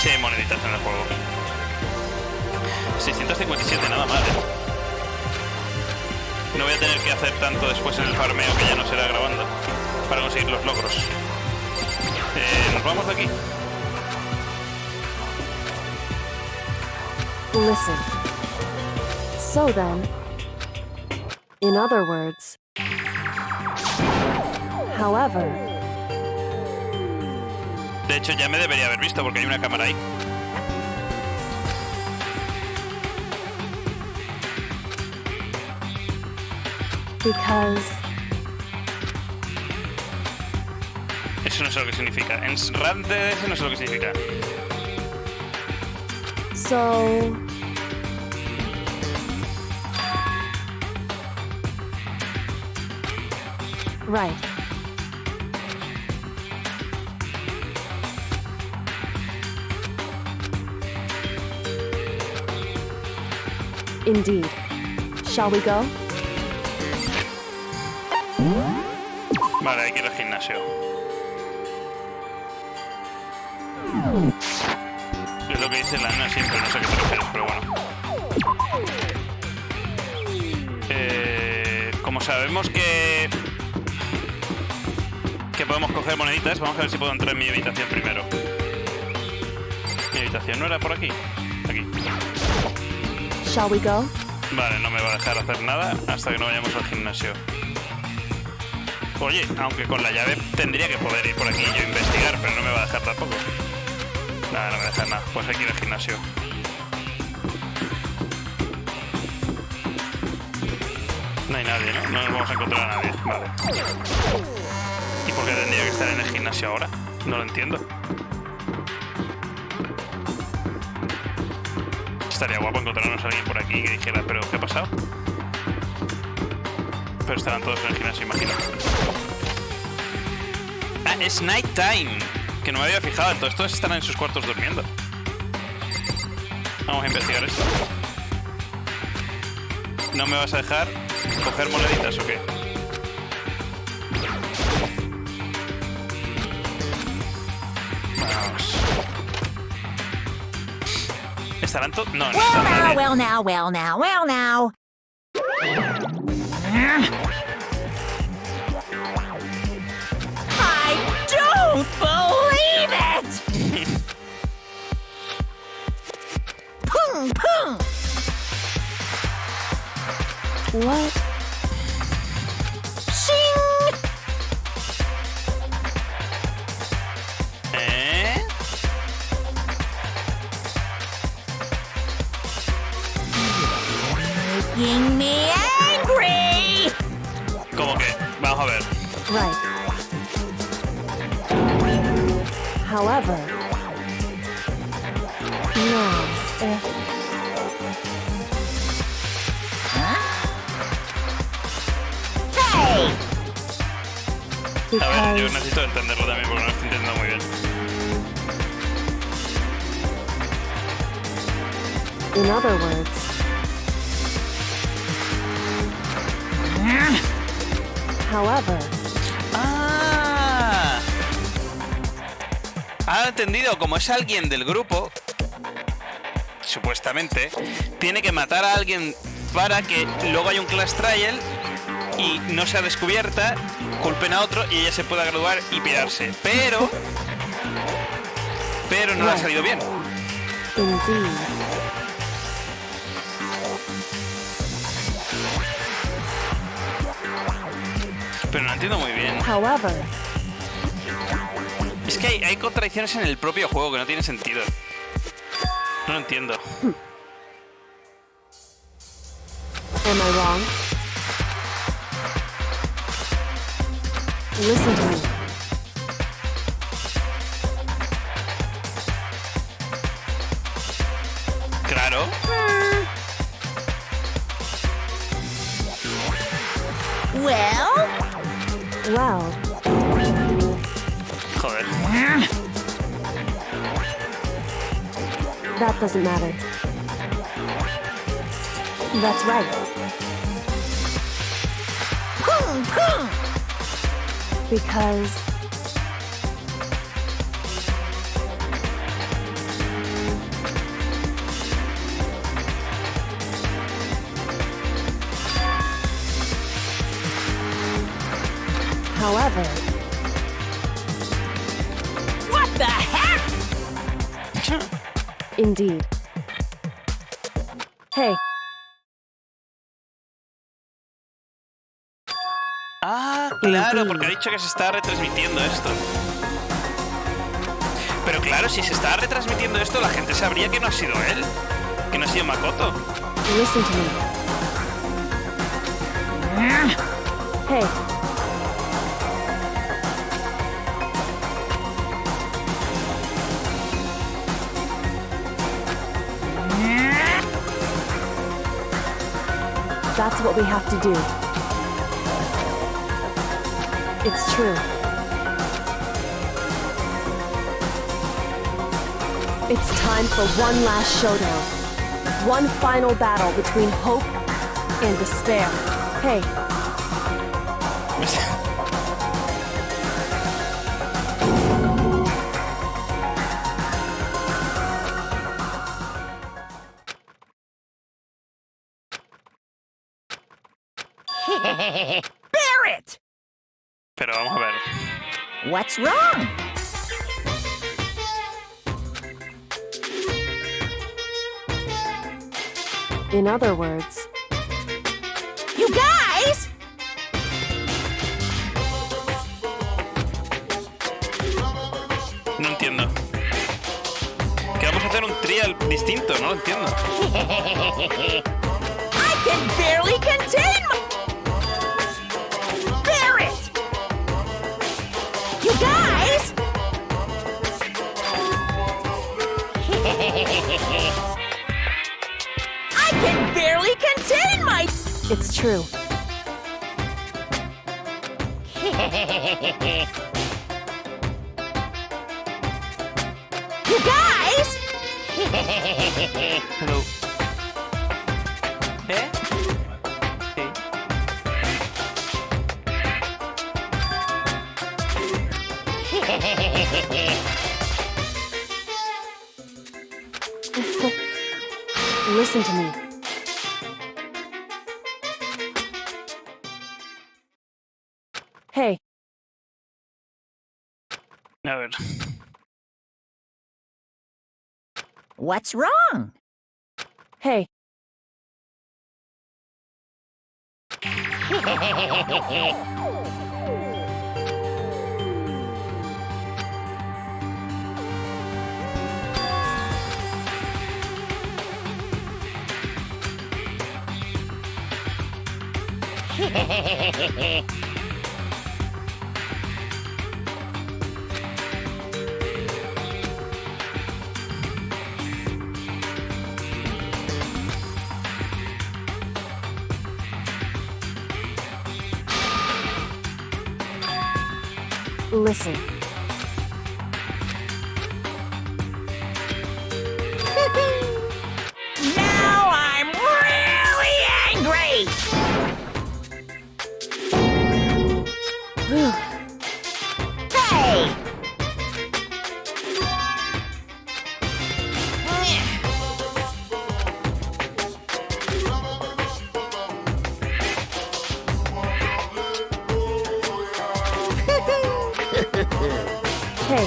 [SPEAKER 1] Sí hay moneditas en el juego. 657, nada mal, ¿eh? No voy a tener que hacer tanto después en el farmeo, que ya no será grabando, para conseguir los logros. ¿Nos vamos de aquí?
[SPEAKER 7] Listen. So then, in other words, however,
[SPEAKER 1] De hecho, ya me debería haber visto porque hay una cámara ahí.
[SPEAKER 7] because
[SPEAKER 1] Eso no sé lo que significa. En Rande eso no sé lo que significa.
[SPEAKER 7] so right. Indeed. Shall we go?
[SPEAKER 1] Vale, hay que ir al gimnasio. Es lo que dice la nena siempre, no sé a qué te refieres, pero bueno. Como sabemos que podemos coger moneditas, vamos a ver si puedo entrar en mi habitación primero. ¿Mi habitación no era por aquí? Aquí.
[SPEAKER 7] Shall we go?
[SPEAKER 1] Vale, no me va a dejar hacer nada hasta que no vayamos al gimnasio. Oye, aunque con la llave tendría que poder ir por aquí y yo investigar, pero no me va a dejar tampoco. Nada, no me deja nada. Pues hay que ir al gimnasio. No hay nadie, ¿no? No nos vamos a encontrar a nadie. Vale. ¿Y por qué tendría que estar en el gimnasio ahora? No lo entiendo. Estaría guapo encontrarnos a alguien por aquí que dijera, ¿pero qué ha pasado? Pero estarán todos en el gimnasio, imagino. Ah, es night time. Que no me había fijado. Entonces todos estarán en sus cuartos durmiendo. Vamos a investigar esto. ¿No me vas a dejar coger moneditas o qué? Vamos. ¿Estarán todos? No, no están nadie.
[SPEAKER 8] Well now. I don't believe it! Pung, pung!
[SPEAKER 7] What?
[SPEAKER 8] Shing! Making me angry!
[SPEAKER 1] ¿Cómo que? Vamos a ver.
[SPEAKER 7] Right. However, no.
[SPEAKER 8] Hey!
[SPEAKER 1] A ver, yo
[SPEAKER 7] Because
[SPEAKER 1] necesito entenderlo también porque no lo estoy entendiendo muy bien.
[SPEAKER 7] in other words, however,
[SPEAKER 1] ¡Ah! Ha entendido, como es alguien del grupo, supuestamente, tiene que matar a alguien para que luego haya un class trial y no sea descubierta, culpen a otro y ella se pueda graduar y pirarse. Pero no le ha salido bien.
[SPEAKER 7] indeed.
[SPEAKER 1] Pero no entiendo muy bien.
[SPEAKER 7] However,
[SPEAKER 1] Es que hay contradicciones en el propio juego que no tiene sentido. No lo entiendo.
[SPEAKER 7] am I wrong? Listen to me.
[SPEAKER 1] Claro.
[SPEAKER 8] Well?
[SPEAKER 7] Well,
[SPEAKER 1] Joder.
[SPEAKER 7] that doesn't matter. That's right.
[SPEAKER 8] Pung, pung!
[SPEAKER 7] Because however,
[SPEAKER 8] What the heck?
[SPEAKER 7] indeed. Hey,
[SPEAKER 1] Ah, claro, porque ha dicho que se está retransmitiendo esto. Pero claro, si se está retransmitiendo esto, la gente sabría que no ha sido él. Que no ha sido Makoto.
[SPEAKER 7] listen to me. Hey, that's what we have to do. It's true. It's time for one last showdown. One final battle between hope and despair. Hey,
[SPEAKER 8] Barrett!
[SPEAKER 1] Pero vamos a ver.
[SPEAKER 8] What's wrong?
[SPEAKER 7] In other words,
[SPEAKER 8] You guys!
[SPEAKER 1] No entiendo. Que vamos a hacer un trial distinto, no lo entiendo.
[SPEAKER 8] I can barely contain my... Barrett! You guys! I can barely contain my...
[SPEAKER 7] it's true.
[SPEAKER 8] You guys!
[SPEAKER 1] Hello. ¿Eh? Sí.
[SPEAKER 7] Listen to me. Hey,
[SPEAKER 1] A ver.
[SPEAKER 8] What's wrong?
[SPEAKER 7] hey, listen.
[SPEAKER 8] Now I'm really angry!
[SPEAKER 7] Whew.
[SPEAKER 8] Hey!
[SPEAKER 7] Hey,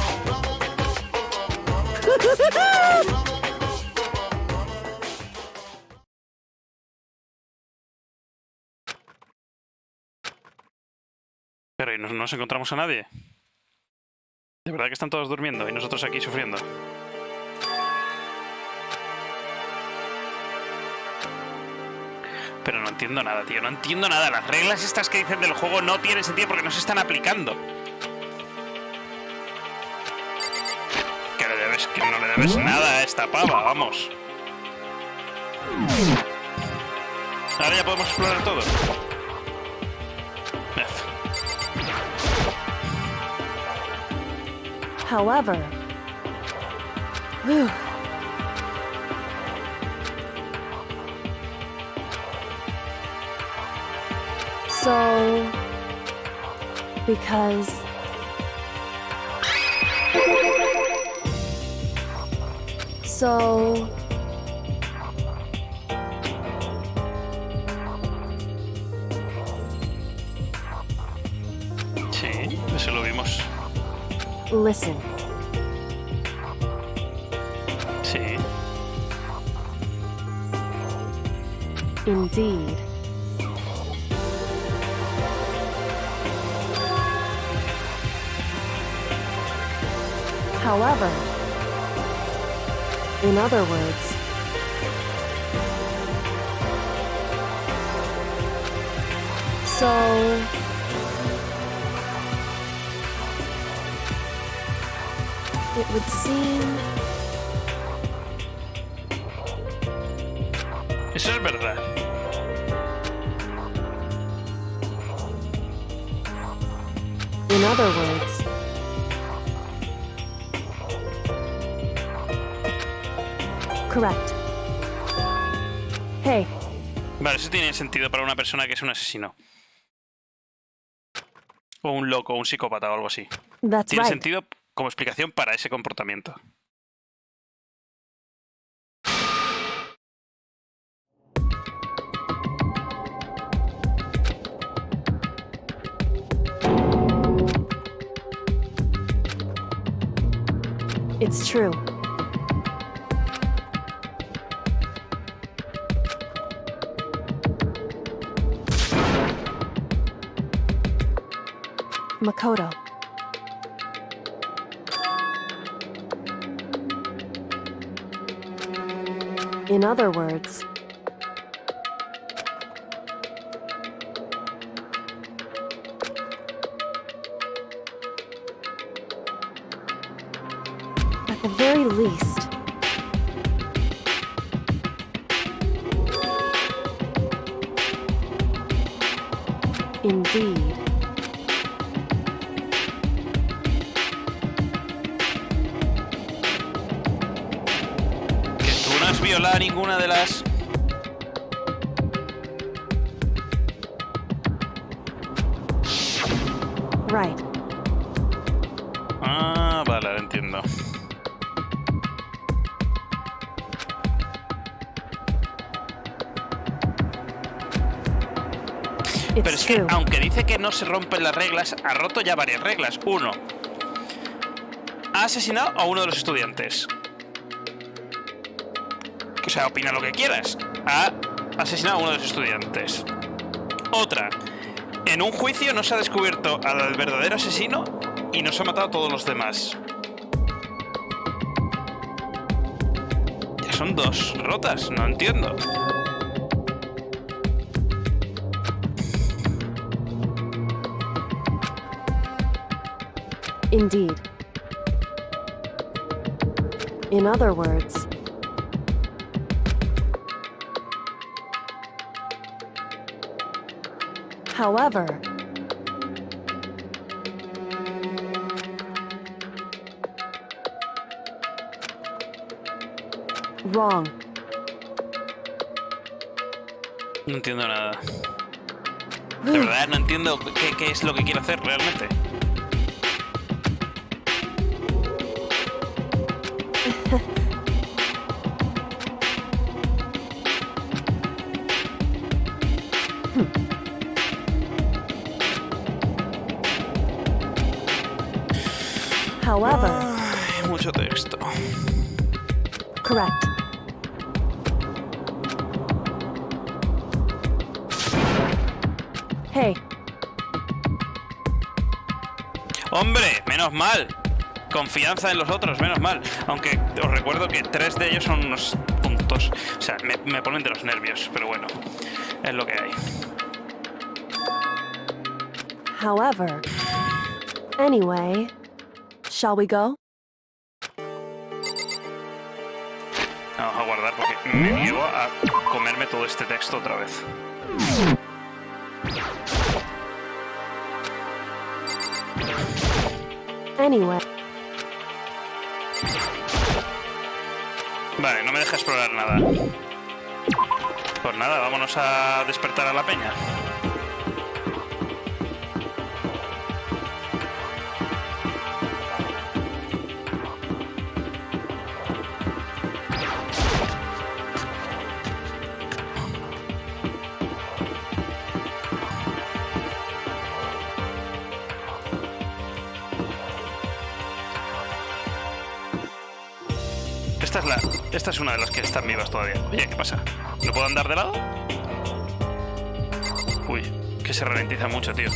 [SPEAKER 1] Pero ¿y no nos encontramos a nadie? ¿De verdad que están todos durmiendo y nosotros aquí sufriendo? Pero no entiendo nada, tío. No entiendo nada. Las reglas estas que dicen del juego no tienen sentido porque no se están aplicando. Que no le debes nada a esta pava, vamos. Ahora ya podemos explorar todo.
[SPEAKER 7] however. Whew. So, because so
[SPEAKER 1] sí, eso lo vimos.
[SPEAKER 7] listen.
[SPEAKER 1] Sí.
[SPEAKER 7] Indeed. However, in other words, so it would seem
[SPEAKER 1] Eso es verdad.
[SPEAKER 7] in other words, correct. Hey,
[SPEAKER 1] Vale, eso tiene sentido para una persona que es un asesino. O un loco, un psicópata o algo así.
[SPEAKER 7] That's
[SPEAKER 1] Tiene
[SPEAKER 7] right.
[SPEAKER 1] sentido como explicación para ese comportamiento.
[SPEAKER 7] It's true. Makoto. In other words, at the very least, indeed.
[SPEAKER 1] Que tú no has violado ninguna de las...
[SPEAKER 7] Right.
[SPEAKER 1] Ah, vale, lo entiendo. Pero es que, aunque dice que no se rompen las reglas, ha roto ya varias reglas. Uno, ha asesinado a uno de los estudiantes. O sea, opina lo que quieras. Ha asesinado a uno de los estudiantes. Otra, en un juicio no se ha descubierto al verdadero asesino y no se ha matado a todos los demás. Ya son dos rotas, no entiendo.
[SPEAKER 7] Indeed. In other words, however, wrong.
[SPEAKER 1] No entiendo nada. De verdad, no entiendo qué es lo que quiere hacer realmente.
[SPEAKER 7] However,
[SPEAKER 1] mucho texto.
[SPEAKER 7] Correct. Hey.
[SPEAKER 1] ¡Hombre! ¡Menos mal! Confianza en los otros, menos mal. Aunque os recuerdo que 3 de ellos son unos puntos. O sea, me ponen de los nervios, pero bueno, es lo que hay.
[SPEAKER 7] However, anyway, shall we go?
[SPEAKER 1] Vamos a guardar porque me niego a comerme todo este texto otra vez.
[SPEAKER 7] Anyway.
[SPEAKER 1] Vale, no me deja explorar nada. Pues nada, vámonos a despertar a la peña. Esta es una de las que están vivas todavía. Oye, ¿qué pasa? ¿No puedo andar de lado? Uy, que se ralentiza mucho, tío.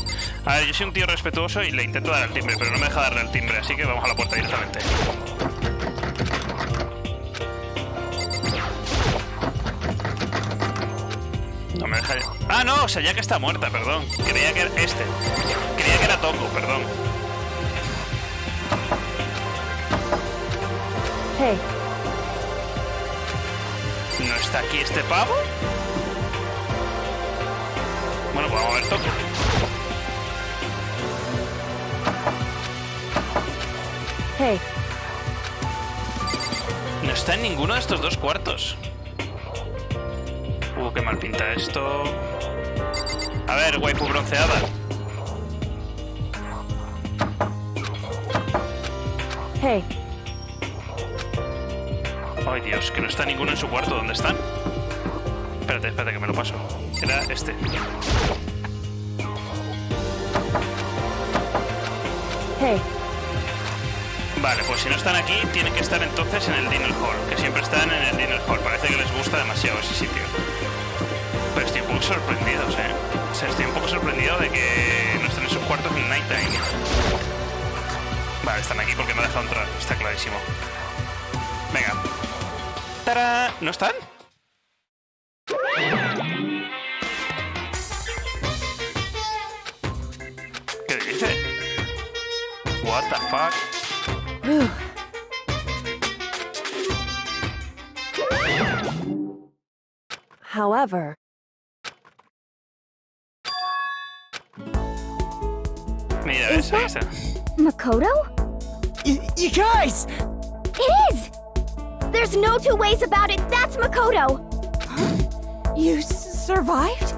[SPEAKER 1] A ver, yo soy un tío respetuoso y le intento dar al timbre, pero no me deja darle al timbre, así que vamos a la puerta directamente. No me deja... Ah, no, o sea, ya que está muerta, perdón. Creía que era este. Creía que era Toco, perdón.
[SPEAKER 7] Hey.
[SPEAKER 1] ¿No está aquí este pavo? Bueno, pues vamos a ver Toco.
[SPEAKER 7] Hey.
[SPEAKER 1] No está en ninguno de estos dos cuartos. Qué mal pinta esto. A ver, waifu bronceada.
[SPEAKER 7] Hey,
[SPEAKER 1] Ay, Dios, que no está ninguno en su cuarto. ¿Dónde están? Espérate, que me lo paso. Era este.
[SPEAKER 7] hey.
[SPEAKER 1] Vale, pues si no están aquí, tienen que estar entonces en el Dinner Hall, que siempre están en el Dinner Hall. Parece que les gusta demasiado ese sitio. Pero estoy un poco sorprendido, ¿eh? O sea, estoy un poco sorprendido de que no estén en sus cuartos en Nighttime. Vale, están aquí porque me ha dejado entrar, está clarísimo. Venga. ¡Tarán! ¿No están? ¿Qué dice? What the fuck?
[SPEAKER 7] However,
[SPEAKER 1] Mira,
[SPEAKER 5] Is
[SPEAKER 1] esa, esa.
[SPEAKER 5] Makoto?
[SPEAKER 3] You guys!
[SPEAKER 5] It is! There's no two ways about it. That's Makoto!
[SPEAKER 7] you survived?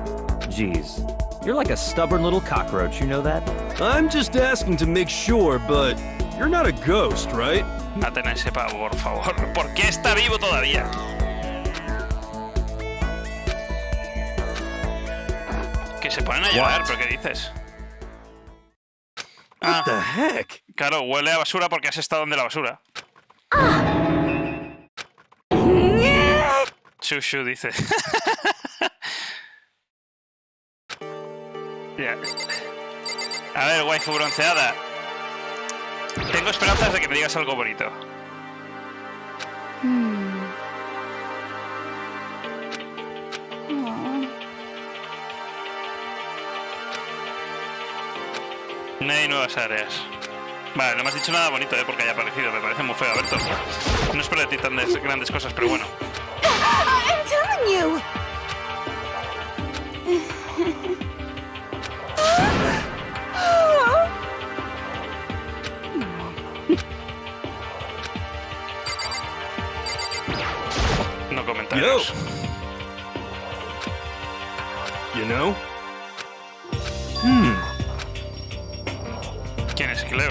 [SPEAKER 2] Jeez. You're like a stubborn little cockroach, you know that?
[SPEAKER 6] I'm just asking to make sure, but you're not a ghost, right?
[SPEAKER 1] Maten a ese pavo, por favor. ¿Por qué está vivo todavía? Que se ponen a llorar, ¿pero qué dices?
[SPEAKER 6] What the heck?
[SPEAKER 1] Claro, huele a basura porque has estado donde la basura. Shushu dice. Ya. A ver, waifu bronceada. Tengo esperanzas de que me digas algo bonito. No hay nuevas áreas. Vale, no me has dicho nada bonito, porque haya aparecido. Me parece muy feo, Alberto. No espero de ti tan grandes cosas, pero bueno.
[SPEAKER 4] I'm telling you!
[SPEAKER 1] No comentarios.
[SPEAKER 6] You know?
[SPEAKER 1] ¿Quién es Cleo?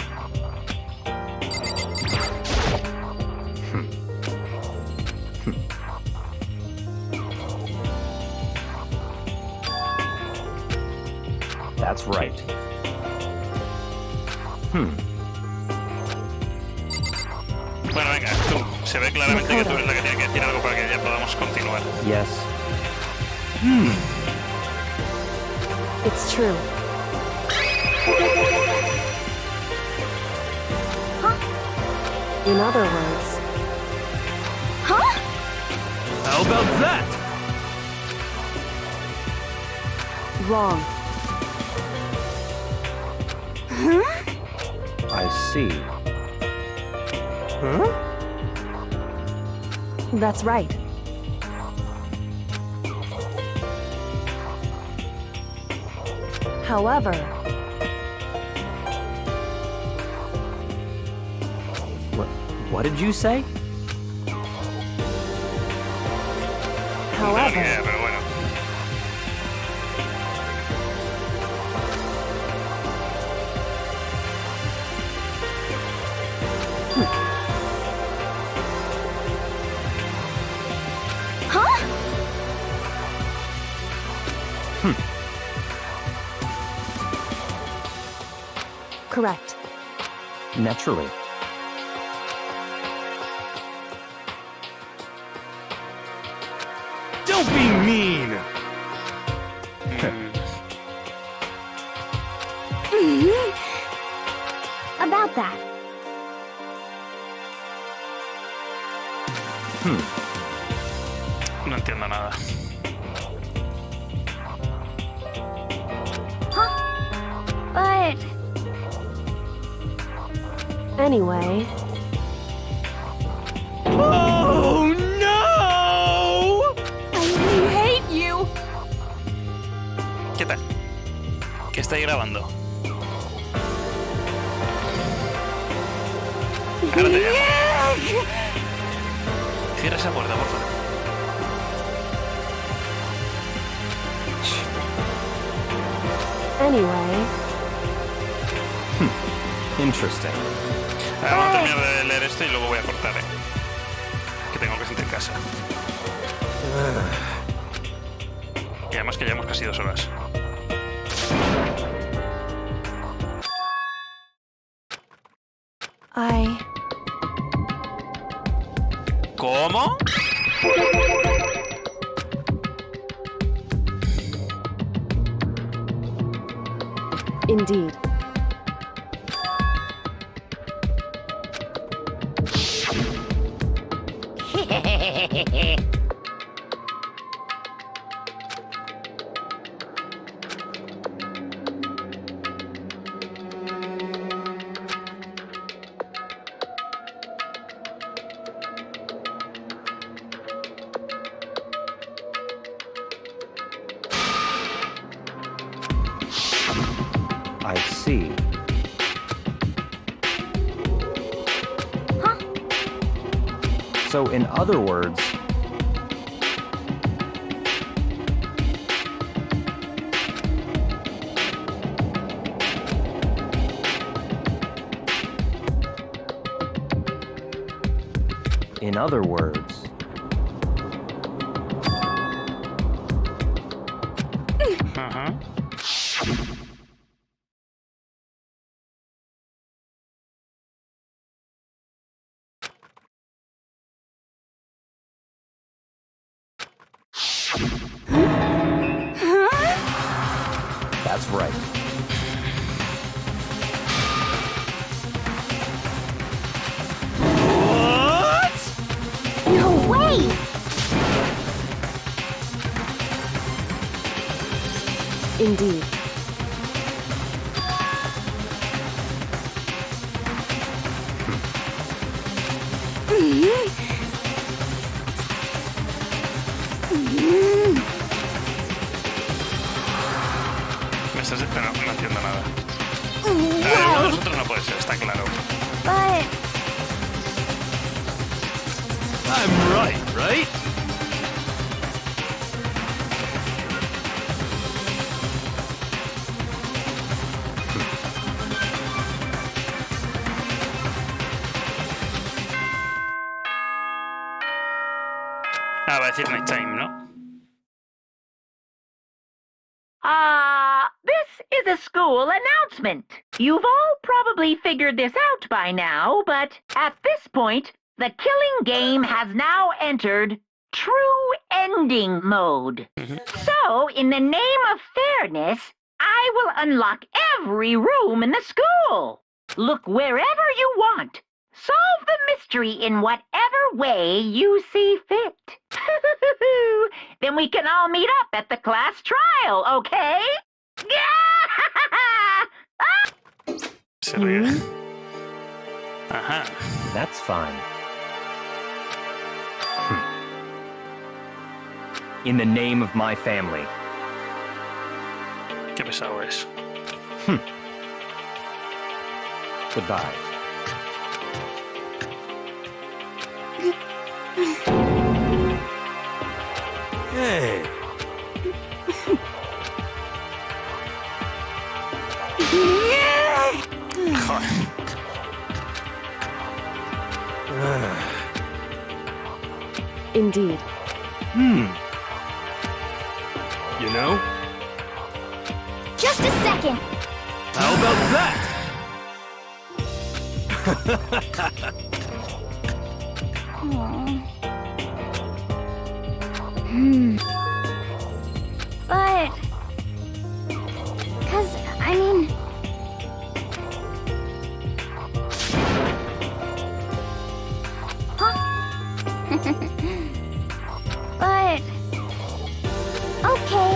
[SPEAKER 2] That's right.
[SPEAKER 1] Bueno, venga, tú. Se ve claramente que tú eres la que tiene que decir algo para que ya podamos continuar.
[SPEAKER 2] Yes.
[SPEAKER 7] It's true. In other words,
[SPEAKER 6] How about that?
[SPEAKER 7] wrong.
[SPEAKER 2] I see.
[SPEAKER 7] That's right. However,
[SPEAKER 2] What did you say?
[SPEAKER 1] No tengo ni
[SPEAKER 7] however,
[SPEAKER 1] idea, pero bueno.
[SPEAKER 7] correct.
[SPEAKER 2] Naturally.
[SPEAKER 6] Don't be mean!
[SPEAKER 5] About that.
[SPEAKER 1] No entiendo nada.
[SPEAKER 5] But
[SPEAKER 7] Anyway,
[SPEAKER 6] Oh no!
[SPEAKER 4] I hate you!
[SPEAKER 1] ¿Qué tal? ¿Qué estáis grabando? Ahora te llamo. Cierra esa puerta, por favor.
[SPEAKER 7] anyway,
[SPEAKER 2] Interesting.
[SPEAKER 1] Vamos a terminar de leer esto y luego voy a cortar, que tengo que sentir casa. Y además que llevamos casi 2 horas. ¿Cómo?
[SPEAKER 7] Indeed.
[SPEAKER 2] I see.
[SPEAKER 5] Huh?
[SPEAKER 2] So, in other words, that's right.
[SPEAKER 5] No way!
[SPEAKER 7] Indeed.
[SPEAKER 1] Me estás esperando, no entiendo nada. Uno de nosotros no puede ser, está claro.
[SPEAKER 5] But
[SPEAKER 6] I'm right?
[SPEAKER 1] Ah, va a decir next time, ¿no?
[SPEAKER 8] This is a school announcement. You've all probably figured this out by now, but at this point, the killing game has now entered true ending mode. So, in the name of fairness, I will unlock every room in the school. Look wherever you want. Solve the mystery in whatever way you see fit. Then we can all meet up at the class trial, okay?
[SPEAKER 1] Se ríe. Ajá.
[SPEAKER 2] That's fine. In the name of my family.
[SPEAKER 1] Qué pesado es.
[SPEAKER 2] Goodbye.
[SPEAKER 6] Hey.
[SPEAKER 7] Indeed.
[SPEAKER 6] You know?
[SPEAKER 5] just a second.
[SPEAKER 6] How about that?
[SPEAKER 5] But... 'cause, I mean... But... okay.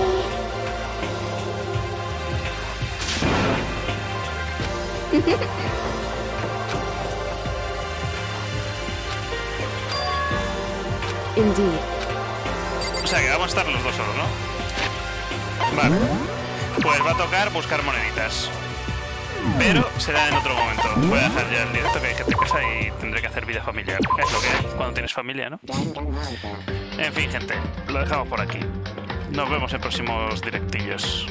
[SPEAKER 7] Indeed.
[SPEAKER 1] O sea que vamos a estar los dos solos, ¿no? Vale. Pues va a tocar buscar moneditas. Pero será en otro momento. Voy a dejar ya el directo, que hay gente en casa y tendré que hacer vida familiar. Es lo que es cuando tienes familia, ¿no? En fin, gente, lo dejamos por aquí. Nos vemos en próximos directillos.